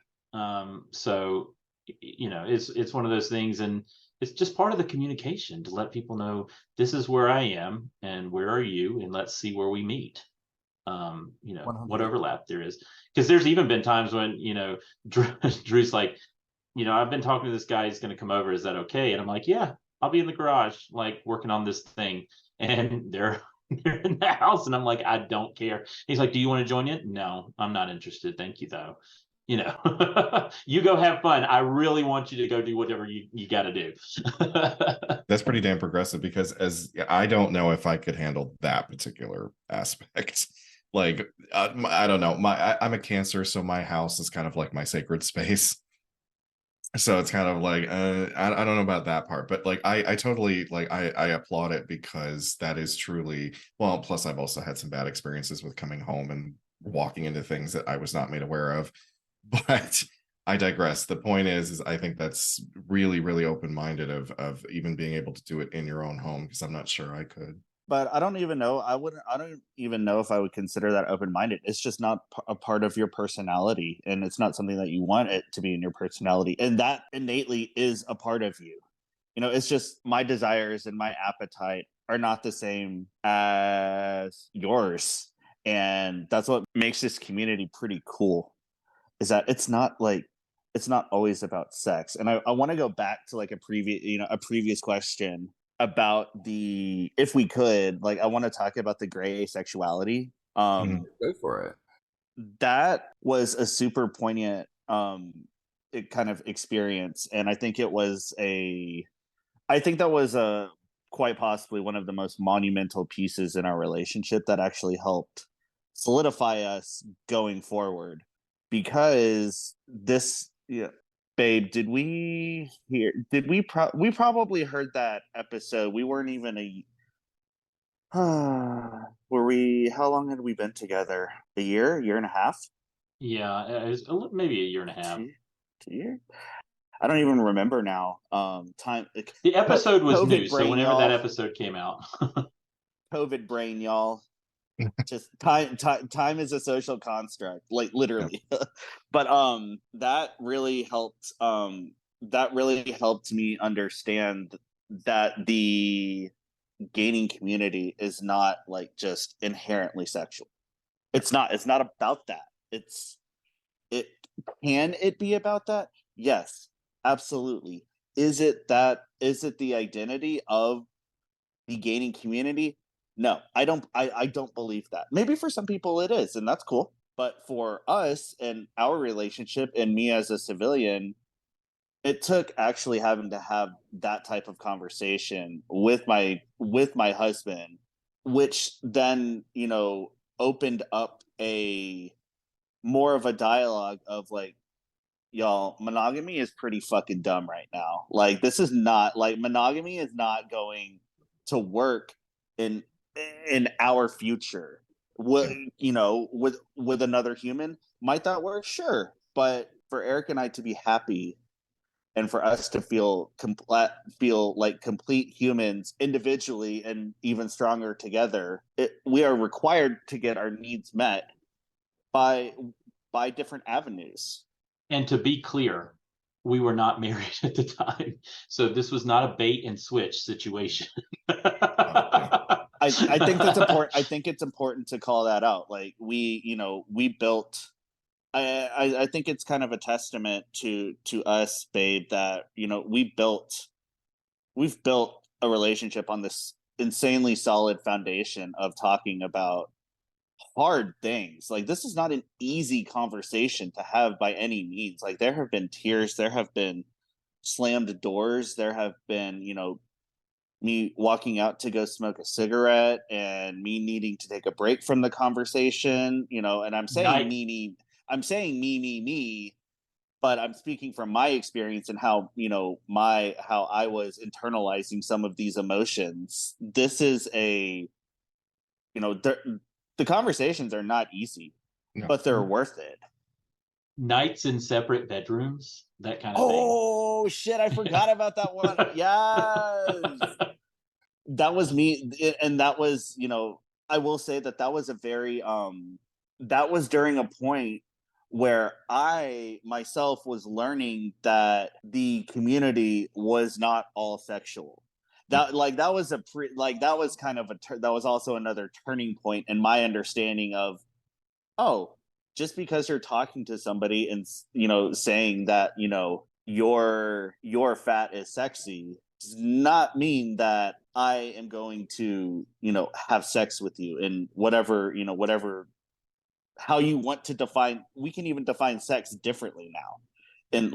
So, it's one of those things, and it's just part of the communication to let people know this is where I am and where are you, and let's see where we meet. 100%. What overlap there is. Because there's even been times when, Drew's like, I've been talking to this guy, he's going to come over. Is that okay? And I'm like, yeah, I'll be in the garage, like, working on this thing. And they're in the house, and I'm like, I don't care. He's like, do you want to join in? No, I'm not interested. Thank you, though. You go have fun. I really want you to go do whatever you got to do. That's pretty damn progressive, because I don't know if I could handle that particular aspect. like I don't know, I'm a Cancer, so my house is kind of like my sacred space. So it's kind of like I don't know about that part, but like I totally like I applaud it, because that is truly, well, plus I've also had some bad experiences with coming home and walking into things that I was not made aware of. But I digress. The point is I think that's really, really open-minded of even being able to do it in your own home, because I'm not sure I could. But I don't even know. I don't even know if I would consider that open-minded. It's just not a part of your personality, and it's not something that you want it to be in your personality. And that innately is a part of you. You know, it's just my desires and my appetite are not the same as yours. And that's what makes this community pretty cool. Is that it's not always about sex. And I want to go back to like a previous question about the, if we could, like, I want to talk about the gray asexuality. Go for it. That was a super poignant kind of experience, and I think that was quite possibly one of the most monumental pieces in our relationship that actually helped solidify us going forward. Because this, yeah, babe, we probably heard that episode. We weren't even were we, how long had we been together? A year and a half? Yeah, it was maybe a year and a half. 2 years? I don't even remember now. Time. The episode was COVID new, so brain, whenever y'all. that episode came out. COVID brain, y'all. Just time is a social construct, like literally. But that really helped me understand that the gaining community is not like just inherently sexual. It's not about that. Can it be about that? Yes, absolutely. Is it the identity of the gaining community? No, I don't believe that. Maybe for some people it is, and that's cool. But for us and our relationship, and me as a civilian, it took actually having to have that type of conversation with my husband, which then, opened up a more of a dialogue of like, y'all, monogamy is pretty fucking dumb right now. Like, this is not, like, monogamy is not going to work in our future. With another human, might that work? Sure. But for Eric and I to be happy, and for us to feel like complete humans individually and even stronger together, we are required to get our needs met by different avenues. And to be clear, we were not married at the time, so this was not a bait and switch situation. I think that's important. I think it's important to call that out. Like, we built. I think it's kind of a testament to us, babe, that we've built a relationship on this insanely solid foundation of talking about hard things. Like, this is not an easy conversation to have by any means. Like, there have been tears, there have been slammed doors, there have been me walking out to go smoke a cigarette and me needing to take a break from the conversation, and I'm saying me, but I'm speaking from my experience and how I was internalizing some of these emotions. This is the conversations are not easy, but they're worth it. Nights in separate bedrooms, that kind of thing. Oh shit, I forgot about that one. Yes. That was me, and that was, I will say that was a very that was during a point where I myself was learning that the community was not all sexual. That was that was also another turning point in my understanding of, oh, just because you're talking to somebody and saying that your fat is sexy does not mean that I am going to have sex with you in whatever how you want to define. We can even define sex differently now in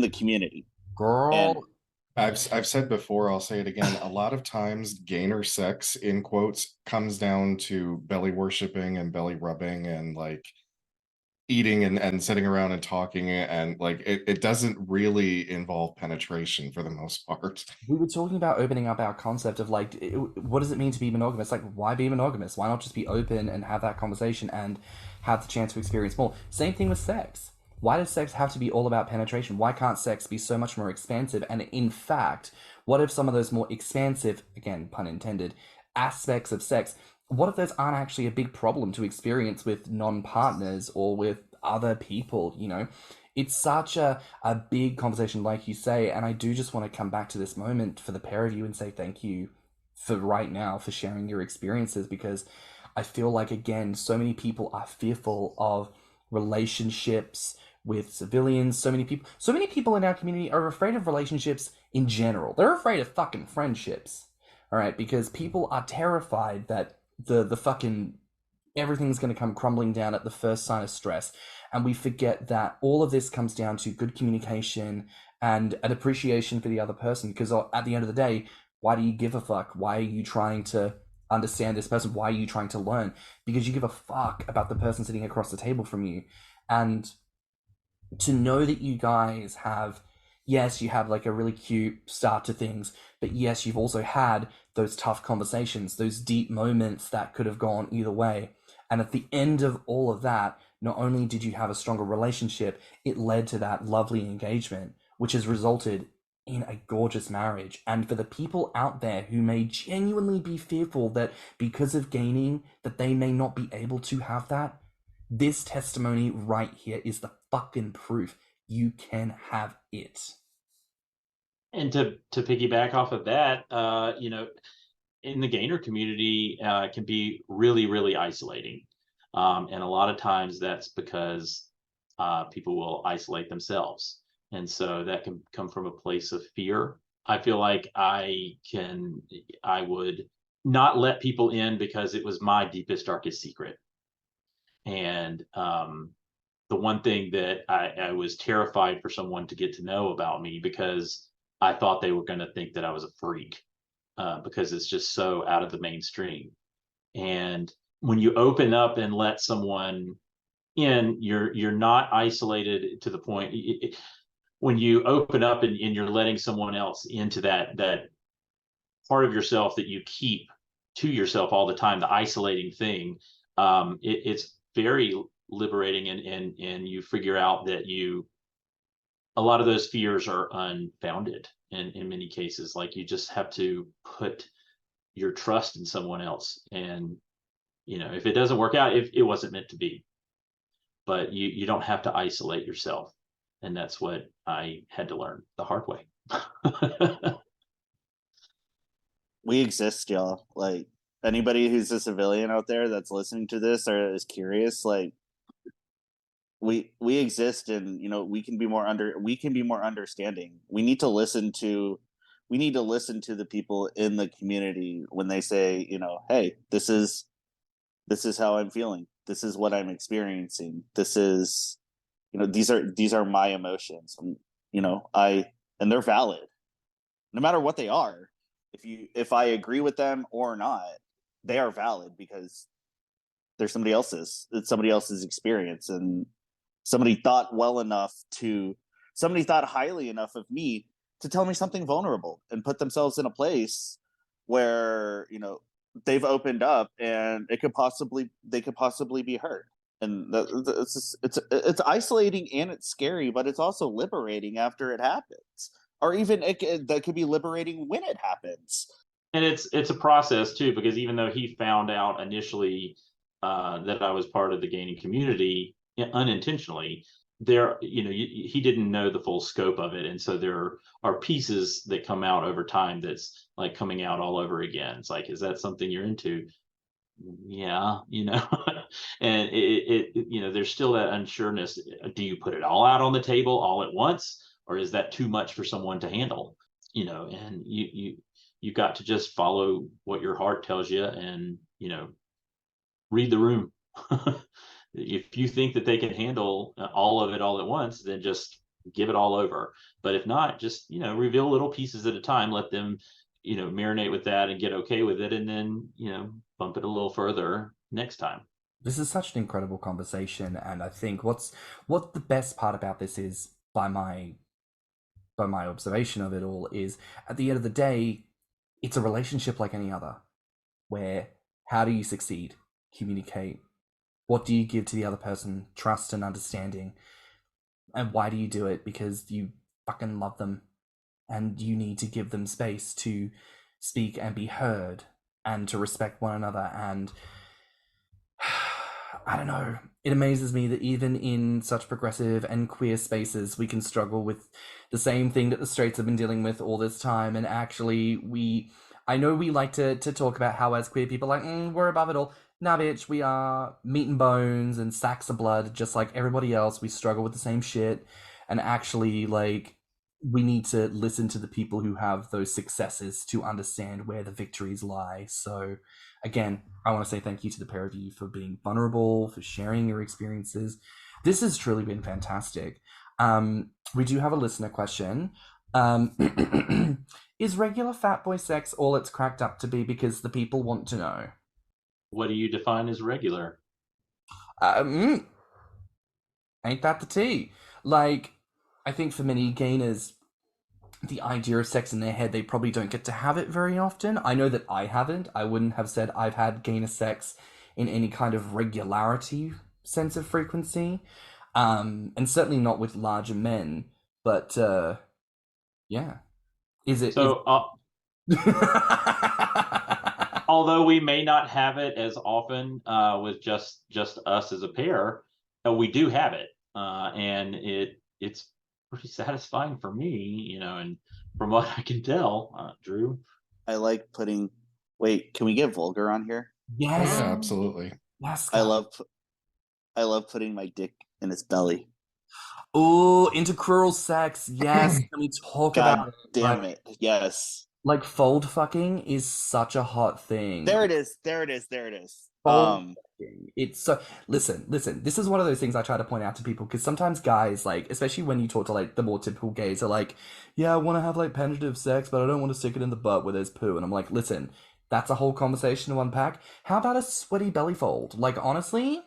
the community. Girl, And I've said before, I'll say it again. A lot of times, gainer sex in quotes comes down to belly worshiping and belly rubbing and like eating and sitting around and talking, and like it doesn't really involve penetration for the most part. We were talking about opening up our concept of like, what does it mean to be monogamous? Like, why be monogamous? Why not just be open and have that conversation and have the chance to experience more? Same thing with sex. Why does sex have to be all about penetration? Why can't sex be so much more expansive? And in fact, what if some of those more expansive, again, pun intended, aspects of sex, what if those aren't actually a big problem to experience with non-partners or with other people, you know? It's such a big conversation, like you say, and I do just want to come back to this moment for the pair of you and say thank you for right now for sharing your experiences, because I feel like, again, so many people are fearful of relationships with civilians. So many people in our community are afraid of relationships in general. They're afraid of fucking friendships, all right, because people are terrified that the fucking everything's going to come crumbling down at the first sign of stress. And we forget that all of this comes down to good communication and an appreciation for the other person. Because at the end of the day, why do you give a fuck? Why are you trying to understand this person? Why are you trying to learn? Because you give a fuck about the person sitting across the table from you. And to know that you guys have, yes, you have like a really cute start to things, but yes, you've also had those tough conversations, those deep moments that could have gone either way. And at the end of all of that, not only did you have a stronger relationship, it led to that lovely engagement, which has resulted in a gorgeous marriage. And for the people out there who may genuinely be fearful that because of gaining, that they may not be able to have that, this testimony right here is the fucking proof. You can have it. And to piggyback off of that, you know, in the gainer community, can be really, really isolating. And a lot of times that's because people will isolate themselves. And so that can come from a place of fear. I feel like I would not let people in because it was my deepest, darkest secret. And the one thing that I was terrified for someone to get to know about me, because I thought they were going to think that I was a freak, because it's just so out of the mainstream. And when you open up and let someone in, you're not isolated to the point. When you open up and you're letting someone else into that part of yourself that you keep to yourself all the time, the isolating thing, it's very liberating, and you figure out that a lot of those fears are unfounded in many cases. Like, you just have to put your trust in someone else, and you know, if it doesn't work out, if it wasn't meant to be. But you don't have to isolate yourself, and that's what I had to learn the hard way. We exist, y'all. Like, anybody who's a civilian out there that's listening to this or is curious, like, we exist, and you know, we can be more understanding. We need to listen to the people in the community when they say, you know, hey, this is how I'm feeling, this is what I'm experiencing, this is, you know, these are my emotions, you know, and they're valid no matter what they are. If I agree with them or not, they are valid because it's somebody else's experience, and somebody thought highly enough of me to tell me something vulnerable and put themselves in a place where, you know, they've opened up and they could possibly be hurt. And it's isolating and it's scary, but it's also liberating after it happens, or even that could be liberating when it happens. And it's a process too, because even though he found out initially that I was part of the gaining community unintentionally, he didn't know the full scope of it, and so there are pieces that come out over time that's like coming out all over again. It's like, is that something you're into? Yeah, you know. And there's still that unsureness. Do you put it all out on the table all at once, or is that too much for someone to handle? You know, and you got to just follow what your heart tells you, and you know, read the room. If you think that they can handle all of it all at once, then just give it all over. But if not, just, reveal little pieces at a time, let them, marinate with that and get okay with it, and then, bump it a little further next time. This is such an incredible conversation, and I think what the best part about this is, by my observation of it all, is at the end of the day, it's a relationship like any other, where how do you succeed? Communicate. What do you give to the other person? Trust and understanding. And why do you do it? Because you fucking love them, and you need to give them space to speak and be heard, and to respect one another. And I don't know, it amazes me that even in such progressive and queer spaces, we can struggle with the same thing that the straights have been dealing with all this time. And actually, I know we like to talk about how as queer people, like, we're above it all. Nah, bitch, we are meat and bones and sacks of blood, just like everybody else. We struggle with the same shit. And actually, like, we need to listen to the people who have those successes to understand where the victories lie. So, again, I want to say thank you to the pair of you for being vulnerable, for sharing your experiences. This has truly been fantastic. We do have a listener question. Is regular fat boy sex all it's cracked up to be? Because the people want to know. What do you define as regular? Ain't that the tea? Like, I think for many gainers, the idea of sex in their head, they probably don't get to have it very often. I know that I haven't. I wouldn't have said I've had gainer sex in any kind of regularity sense of frequency. And certainly not with larger men. But, yeah. Is it... So, although we may not have it as often with just us as a pair, we do have it. And it's pretty satisfying for me, and from what I can tell, Drew. I like putting. Wait, can we get vulgar on here? Yes, Yeah, absolutely. yes. I love putting my dick in his belly. Oh, intercrural sex. Yes, can we talk about it? Damn it! Yes. Like, fold fucking is such a hot thing. There it is. Fold fucking. It's so... Listen. This is one of those things I try to point out to people, because sometimes guys, like, especially when you talk to, like, the more typical gays, are like, yeah, I want to have, like, penetrative sex, but I don't want to stick it in the butt where there's poo. And I'm like, listen, that's a whole conversation to unpack. How about a sweaty belly fold? Like, honestly,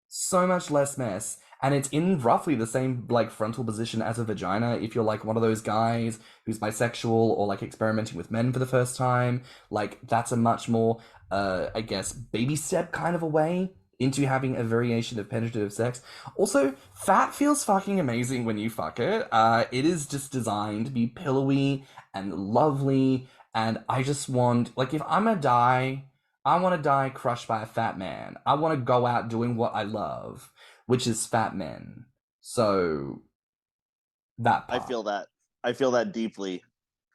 so much less mess. And it's in roughly the same, like, frontal position as a vagina. If you're, like, one of those guys who's bisexual or, like, experimenting with men for the first time, like, that's a much more, I guess, baby step kind of a way into having a variation of penetrative sex. Also, fat feels fucking amazing when you fuck it. It is just designed to be pillowy and lovely. And I just want, like, if I'm gonna die, I want to die crushed by a fat man. I want to go out doing what I love, which is fat men. So that part. I feel that deeply.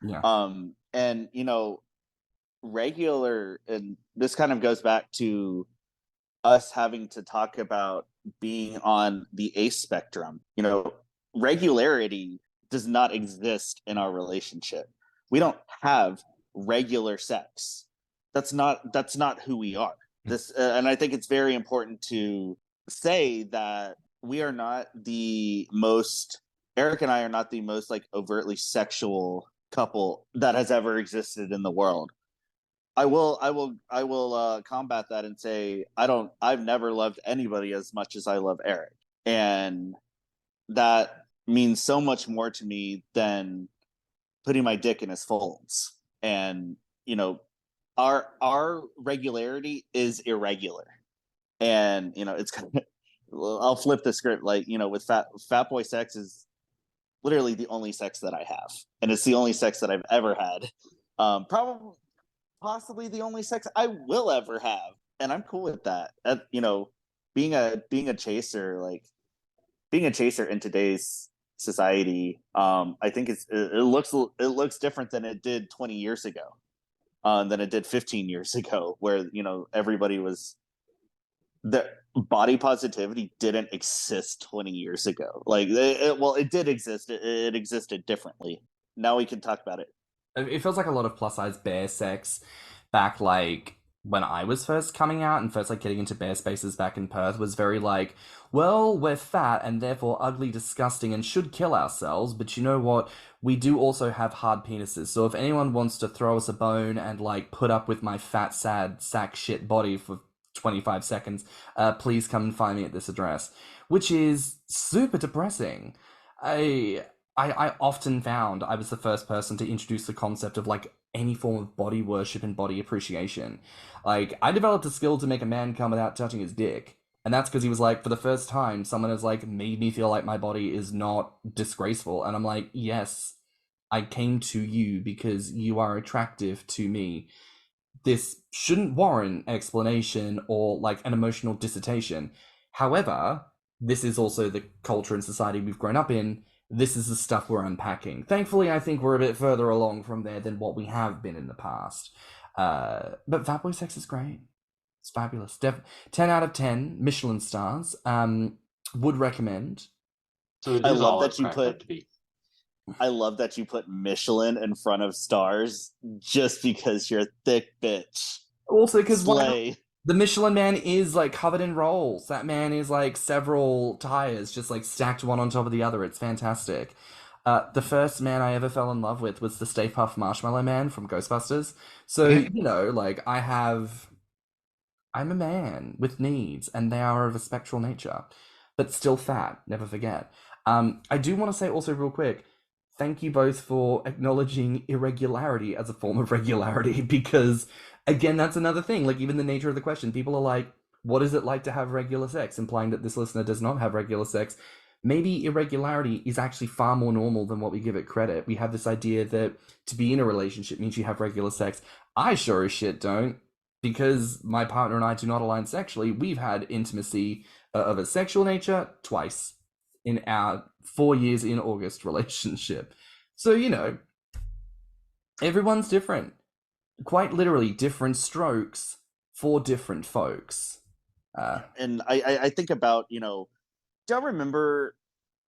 Yeah. And regular, and this kind of goes back to us having to talk about being on the ace spectrum. Regularity does not exist in our relationship. We don't have regular sex. That's not who we are. This, and I think it's very important to say that we are not the most, Eric and I are not the most, like, overtly sexual couple that has ever existed in the world. I will combat that and say I've never loved anybody as much as I love Eric, and that means so much more to me than putting my dick in his folds. And our regularity is irregular. And it's kind of, I'll flip the script, like, with fat boy sex is literally the only sex that I have, and it's the only sex that I've ever had. Possibly the only sex I will ever have, and I'm cool with that. Being a chaser, like being a chaser in today's society, I think it looks different than it did 20 years ago, than it did 15 years ago, where everybody was. The body positivity didn't exist 20 years ago. Like, it did exist. It existed differently. Now we can talk about it. It feels like a lot of plus size bear sex back, like, when I was first coming out and first like getting into bear spaces back in Perth was very like, well, we're fat and therefore ugly, disgusting, and should kill ourselves. But you know what? We do also have hard penises. So if anyone wants to throw us a bone and like put up with my fat, sad, sack shit body for 25 seconds, please come and find me at this address, which is super depressing. I often found I was the first person to introduce the concept of like any form of body worship and body appreciation. Like, I developed a skill to make a man come without touching his dick. And that's because he was like, for the first time, someone has like made me feel like my body is not disgraceful. And I'm like, yes, I came to you because you are attractive to me. This shouldn't warrant explanation or like an emotional dissertation. However, this is also the culture and society we've grown up in. This is the stuff we're unpacking. Thankfully, I think we're a bit further along from there than what we have been in the past. But fat boy sex is great. It's fabulous. 10 out of 10 Michelin stars. Would recommend. So it I is love all that it's you cracked put- up to be. I love that you put Michelin in front of stars just because you're a thick bitch. Also, because Slay. the Michelin Man is like covered in rolls. That man is like several tires just like stacked one on top of the other. It's fantastic. The first man I ever fell in love with was the Stay Puft Marshmallow Man from Ghostbusters. So, you know, like I'm a man with needs and they are of a spectral nature, but still fat, never forget. I do want to say also real quick, thank you both for acknowledging irregularity as a form of regularity, because again, that's another thing. Like, even the nature of the question, people are like, what is it like to have regular sex? Implying that this listener does not have regular sex. Maybe irregularity is actually far more normal than what we give it credit. We have this idea that to be in a relationship means you have regular sex. I sure as shit don't, because my partner and I do not align sexually. We've had intimacy of a sexual nature twice in our 4 years in August relationship. So, you know, everyone's different. Quite literally, different strokes for different folks. And I think about, you know, do y'all remember,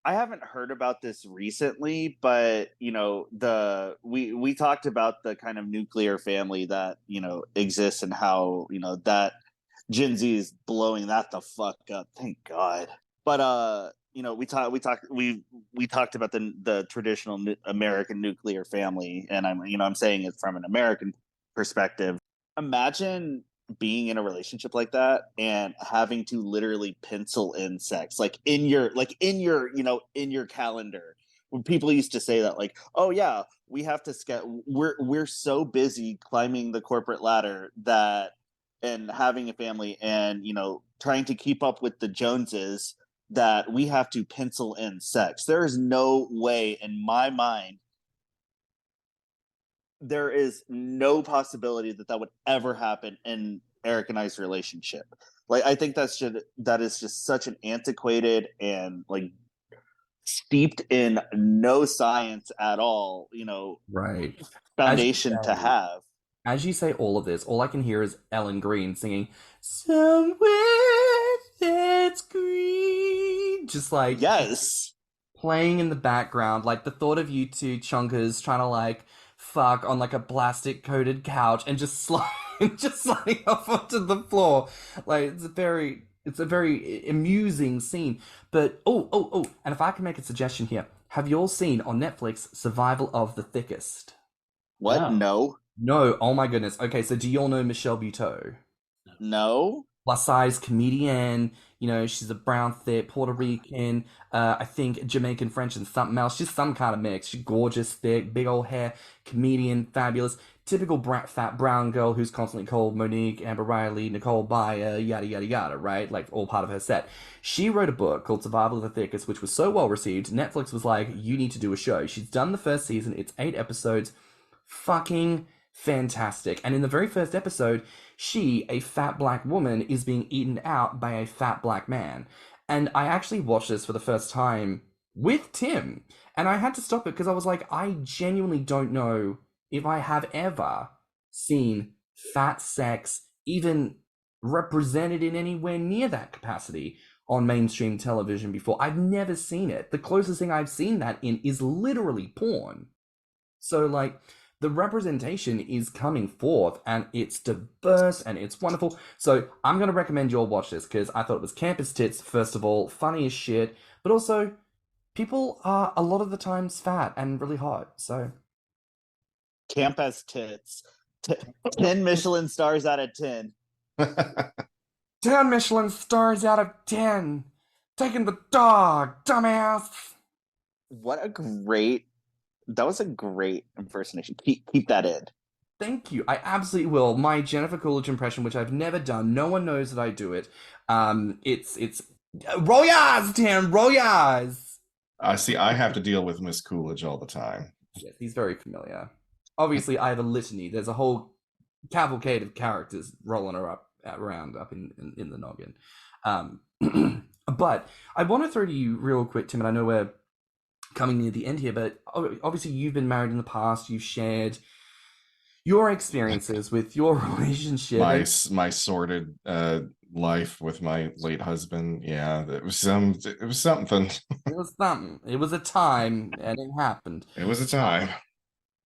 I haven't heard about this recently, but you know, we talked about the kind of nuclear family that, you know, exists and how, you know, that Gen Z is blowing that the fuck up, thank God. But you know, we talked about the traditional American nuclear family, and I'm saying it from an American perspective. Imagine being in a relationship like that and having to literally pencil in sex, like in your calendar. When people used to say that, like, oh yeah, we have to we're so busy climbing the corporate ladder that, and having a family and, you know, trying to keep up with the Joneses, that we have to pencil in sex. There is no way in my mind, there is no possibility that would ever happen in Eric and I's relationship. Like, I think that is just such an antiquated and like steeped in no science at all, you know, Right. foundation to have. As you say all of this, all I can hear is Ellen Green singing "Somewhere That's Green," just like Yes, playing in the background. Like the thought of you two chunkers trying to like fuck on like a plastic coated couch and just sliding off onto the floor. Like it's a very amusing scene. But and if I can make a suggestion here, have you all seen on Netflix Survival of the Thickest? what? No, oh my goodness. Okay, so do you all know Michelle Buteau? No. Plus size comedian, you know, she's a brown, thick, Puerto Rican, I think Jamaican, French, and something else. She's some kind of mix. She's gorgeous, thick, big old hair, comedian, fabulous. Typical fat brown girl who's constantly called Monique, Amber Riley, Nicole Byer, yada, yada, yada, right? Like, all part of her set. She wrote a book called Survival of the Thickest, which was so well received, Netflix was like, you need to do a show. She's done the first season. It's 8 episodes. Fucking fantastic. And in the very first episode, she, a fat black woman, is being eaten out by a fat black man. And I actually watched this for the first time with Tim. And I had to stop it because I was like, I genuinely don't know if I have ever seen fat sex even represented in anywhere near that capacity on mainstream television before. I've never seen it. The closest thing I've seen that in is literally porn. So, like, the representation is coming forth, and it's diverse and it's wonderful. So I'm going to recommend you all watch this because I thought it was camp as tits, first of all, funny as shit, but also people are a lot of the times fat and really hot. So Camp as tits. 10 Michelin stars out of 10. 10 Michelin stars out of 10. Taking the dog, dumbass. That was a great impersonation. Keep that in. Thank you. I absolutely will. My Jennifer Coolidge impression, which I've never done. No one knows that I do it. It's roll your eyes, Tim. Roll your eyes. See, I have to deal with Miss Coolidge all the time. Yes, he's very familiar. Obviously, I have a litany. There's a whole cavalcade of characters rolling her around up in the noggin. But I want to throw to you real quick, Tim, and I know we're coming near the end here, but obviously you've been married in the past. You've shared your experiences with your relationship. My sordid life with my late husband. Yeah, it was something. It was something. It was a time, and it happened. It was a time.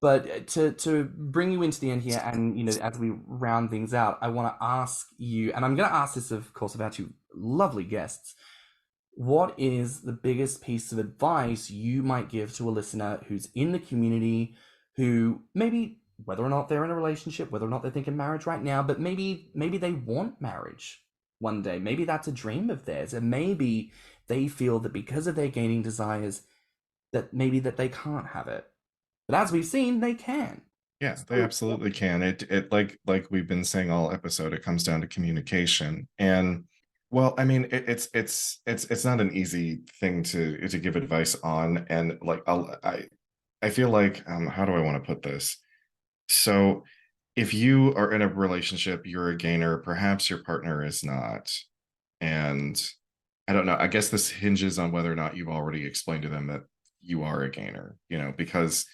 But to bring you into the end here, and as we round things out, I want to ask you, and I'm going to ask this, of course, of our two lovely guests. What is the biggest piece of advice you might give to a listener who's in the community, who maybe, whether or not they're in a relationship, whether or not they're thinking marriage right now, but maybe they want marriage one day. Maybe that's a dream of theirs, and maybe they feel that because of their gaining desires, that they can't have it. But as we've seen, they can. Yeah, they absolutely can. It like we've been saying all episode, it comes down to communication. And well, I mean, it's not an easy thing to give advice on. And like I feel like how do I want to put this? So if you are in a relationship, you're a gainer, perhaps your partner is not. And I don't know. I guess this hinges on whether or not you've already explained to them that you are a gainer, because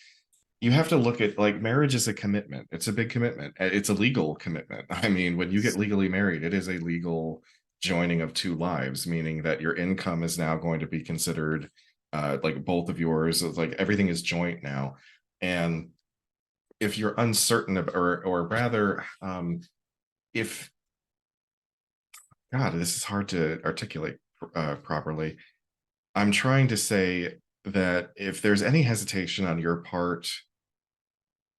you have to look at, like, marriage is a commitment. It's a big commitment. It's a legal commitment. I mean, when you get legally married, it is a legal joining of two lives, meaning that your income is now going to be considered like both of yours. Like everything is joint now. And if you're uncertain of, or rather, if, God, this is hard to articulate properly. I'm trying to say that if there's any hesitation on your part,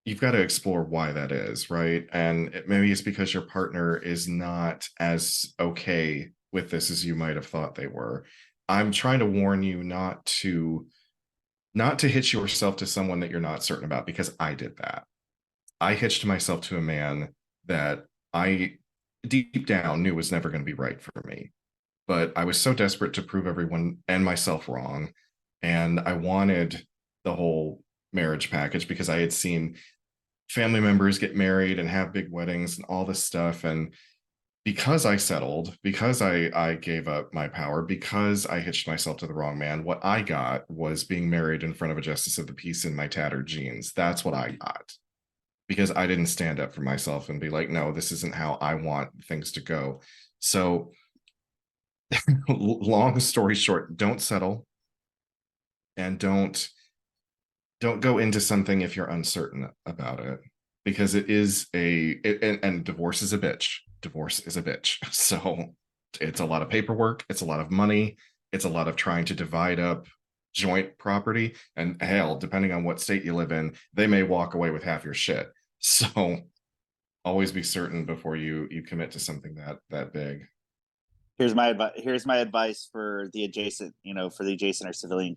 you've got to explore why that is, right? And maybe it's because your partner is not as okay with this as you might have thought they were. I'm trying to warn you not to hitch yourself to someone that you're not certain about, because I did that. I hitched myself to a man that I deep down knew was never going to be right for me. But I was so desperate to prove everyone and myself wrong. And I wanted the whole marriage package because I had seen family members get married and have big weddings and all this stuff. And because I settled, because I gave up my power, because I hitched myself to the wrong man, what I got was being married in front of a justice of the peace in my tattered jeans. That's what I got. Because I didn't stand up for myself and be like, no, this isn't how I want things to go. So long story short, don't settle. And don't go into something if you're uncertain about it, because it is and divorce is a bitch. Divorce is a bitch. So it's a lot of paperwork. It's a lot of money. It's a lot of trying to divide up joint property. And hell, depending on what state you live in, they may walk away with half your shit. So always be certain before you commit to something that big. Here's my advice for the adjacent, for the adjacent or civilian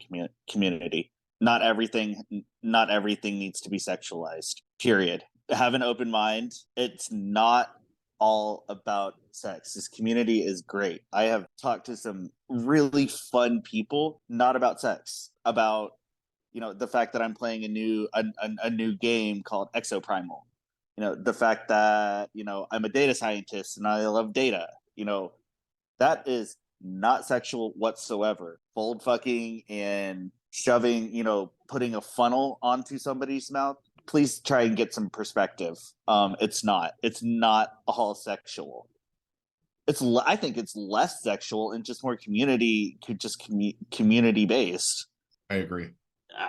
community. Not everything needs to be sexualized. Period. Have an open mind. It's not all about sex. This community is great. I have talked to some really fun people, not about sex, about the fact that I'm playing a new game called Exoprimal. The fact that I'm a data scientist and I love data. That is not sexual whatsoever. Fold fucking and shoving, putting a funnel onto somebody's mouth. Please try and get some perspective. It's not all sexual. I think it's less sexual and just more community based. I agree.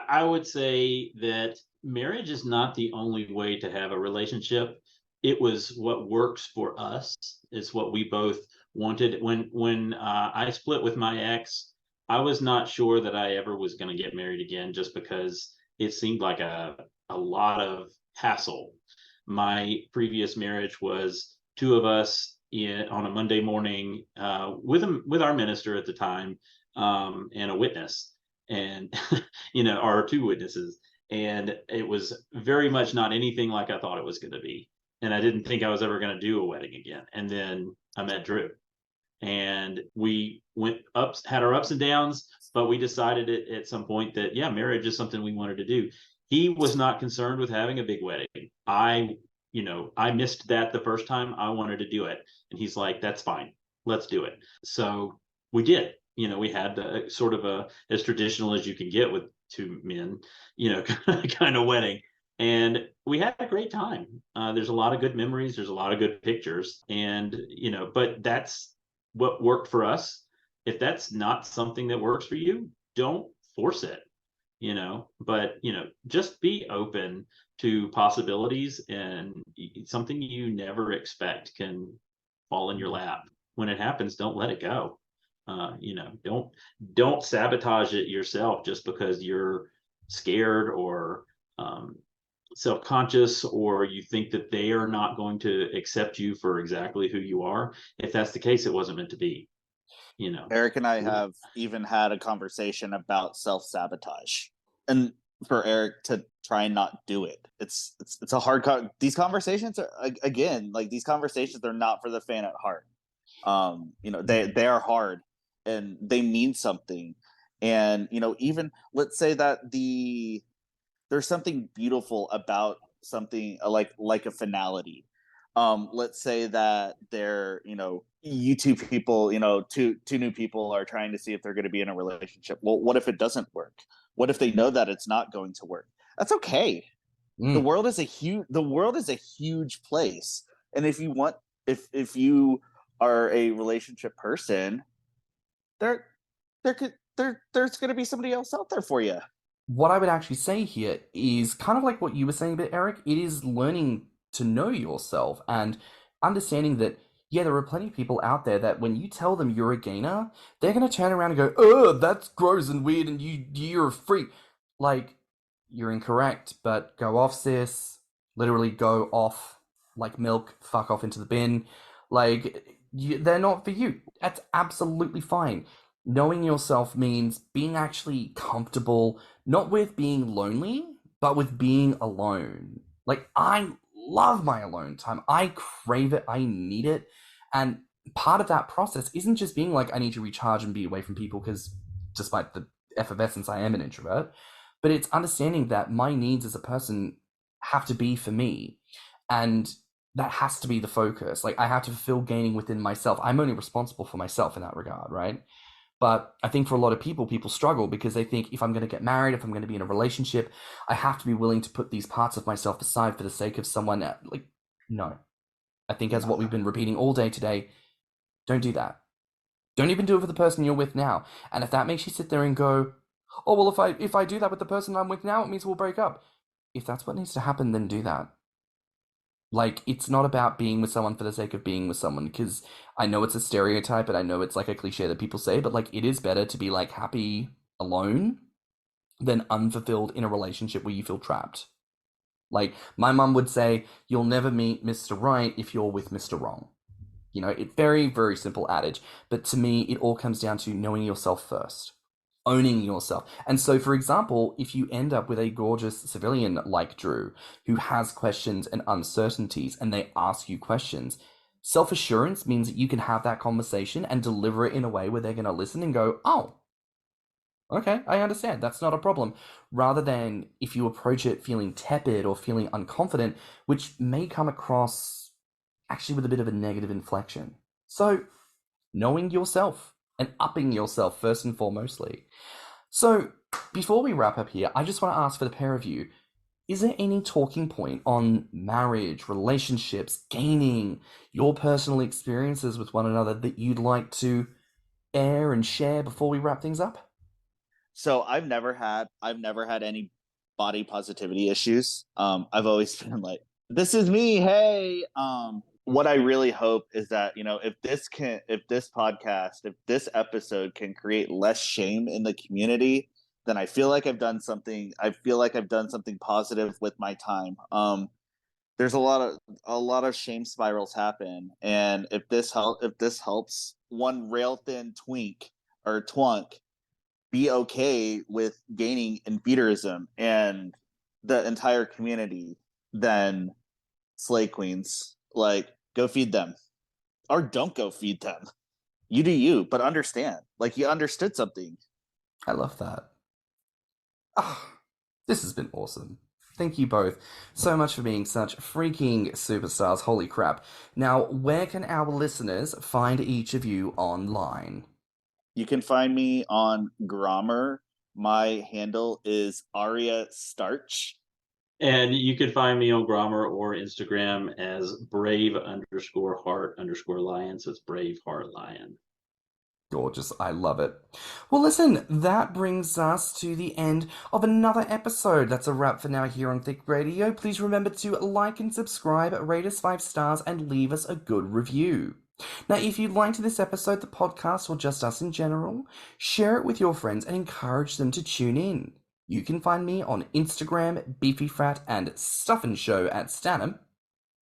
I would say that marriage is not the only way to have a relationship. It was what works for us. It's what we both wanted. When I split with my ex, I was not sure that I ever was going to get married again, just because it seemed like a lot of hassle. My previous marriage was two of us on a Monday morning with our minister at the time, and a witness, and or two witnesses, and it was very much not anything like I thought it was going to be. And I didn't think I was ever going to do a wedding again. And then I met Drew, and we went up, had our ups and downs, but we decided at some point that, yeah, marriage is something we wanted to do. He was not concerned with having a big wedding. I missed that the first time. I wanted to do it. And he's like, that's fine. Let's do it. So we did. We had sort of as traditional as you can get with two men, kind of wedding. And we had a great time. There's a lot of good memories. There's a lot of good pictures. And, but that's what worked for us. If that's not something that works for you, don't force it, but, just be open to possibilities, and something you never expect can fall in your lap. When it happens, don't let it go. Don't sabotage it yourself just because you're scared or self-conscious, or you think that they are not going to accept you for exactly who you are. If that's the case, it wasn't meant to be. Eric and I have even had a conversation about self-sabotage, and for Eric to try and not do it. It's a hard these conversations are, again, like, these conversations are not for the faint at heart. They are hard, and they mean something. And even let's say that there's something beautiful about something like a finality. Let's say that they're, you two people, two new people are trying to see if they're going to be in a relationship. Well, what if it doesn't work? What if they know that it's not going to work? That's okay. The world is a huge place. And if you are a relationship person, there's going to be somebody else out there for you. What I would actually say here is kind of like what you were saying, but Eric, it is learning to know yourself and understanding that, yeah, there are plenty of people out there that when you tell them you're a gainer, they're going to turn around and go, oh, that's gross and weird and you're a freak. Like, you're incorrect, but go off, sis. Literally go off like milk, fuck off into the bin. Like, they're not for you. That's absolutely fine. Knowing yourself means being actually comfortable, not with being lonely, but with being alone. Like, I love my alone time. I crave it. I need it. And part of that process isn't just being like, I need to recharge and be away from people, because despite the effervescence, I am an introvert. But it's understanding that my needs as a person have to be for me. And that has to be the focus. Like, I have to fulfill gaining within myself. I'm only responsible for myself in that regard, right? But I think for a lot of people struggle because they think, if I'm going to get married, if I'm going to be in a relationship, I have to be willing to put these parts of myself aside for the sake of someone. Like, no. I think, as what we've been repeating all day today, don't do that. Don't even do it for the person you're with now. And if that makes you sit there and go, oh, well, if I do that with the person I'm with now, it means we'll break up. If that's what needs to happen, then do that. Like, it's not about being with someone for the sake of being with someone, because I know it's a stereotype and I know it's like a cliche that people say, but like, it is better to be like happy alone than unfulfilled in a relationship where you feel trapped. Like, my mum would say, you'll never meet Mr. Right if you're with Mr. Wrong. It's very, very simple adage. But to me, it all comes down to knowing yourself first. Owning yourself. And so, for example, if you end up with a gorgeous civilian like Drew, who has questions and uncertainties, and they ask you questions, self-assurance means that you can have that conversation and deliver it in a way where they're going to listen and go, oh, okay, I understand. That's not a problem. Rather than if you approach it feeling tepid or feeling unconfident, which may come across actually with a bit of a negative inflection. So, knowing yourself and upping yourself first and foremostly. So, before we wrap up here, I just want to ask for the pair of you, is there any talking point on marriage, relationships, gaining, your personal experiences with one another that you'd like to air and share before we wrap things up? So I've never had any body positivity issues. I've always been like, this is me, hey. What I really hope is that, you know, if this episode can create less shame in the community, then I feel like I've done something positive with my time. There's a lot of shame spirals happen, and if this helps one rail thin twink or twunk be okay with gaining infeudism and the entire community, then slay queens, like, go feed them, or don't go feed them. You do you, but understand, like, you understood something. I love that. This has been awesome. Thank you both so much for being such freaking superstars. Holy crap. Now, where can our listeners find each of you online? You can find me on Grommr. My handle is aryastarch. And you can find me on Grommr or Instagram as brave_heart_lion. So it's Brave Heart Lion. Gorgeous. I love it. Well, listen, that brings us to the end of another episode. That's a wrap for now here on Thicc Radio. Please remember to like and subscribe, rate us 5 stars, and leave us a good review. Now, if you liked this episode, the podcast, or just us in general, share it with your friends and encourage them to tune in. You can find me on Instagram, BeefyFrat, and Stuff and Show at stannnum.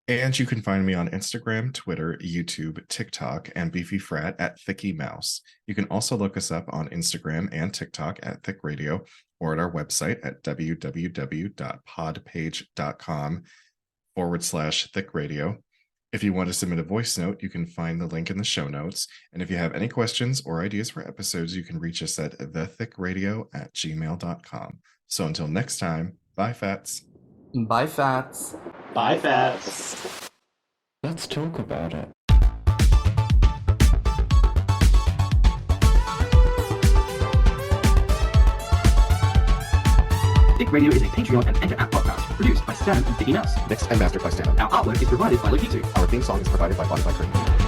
And you can find me on Instagram, Twitter, YouTube, TikTok, and Beefy Frat at Thicky Mouse. You can also look us up on Instagram and TikTok at Thicc Radio, or at our website at www.podpage.com/Thicc Radio. If you want to submit a voice note, you can find the link in the show notes. And if you have any questions or ideas for episodes, you can reach us at thethicradio@gmail.com. So until next time, bye, Fats. Bye, Fats. Bye, Fats. Let's talk about it. Thicc Radio is a Patreon and Enter app podcast produced by stannnum and Thicky Mouse. Mixed and mastered by stannnum. Our artwork is provided by Lokitu. Our theme song is provided by Spotify.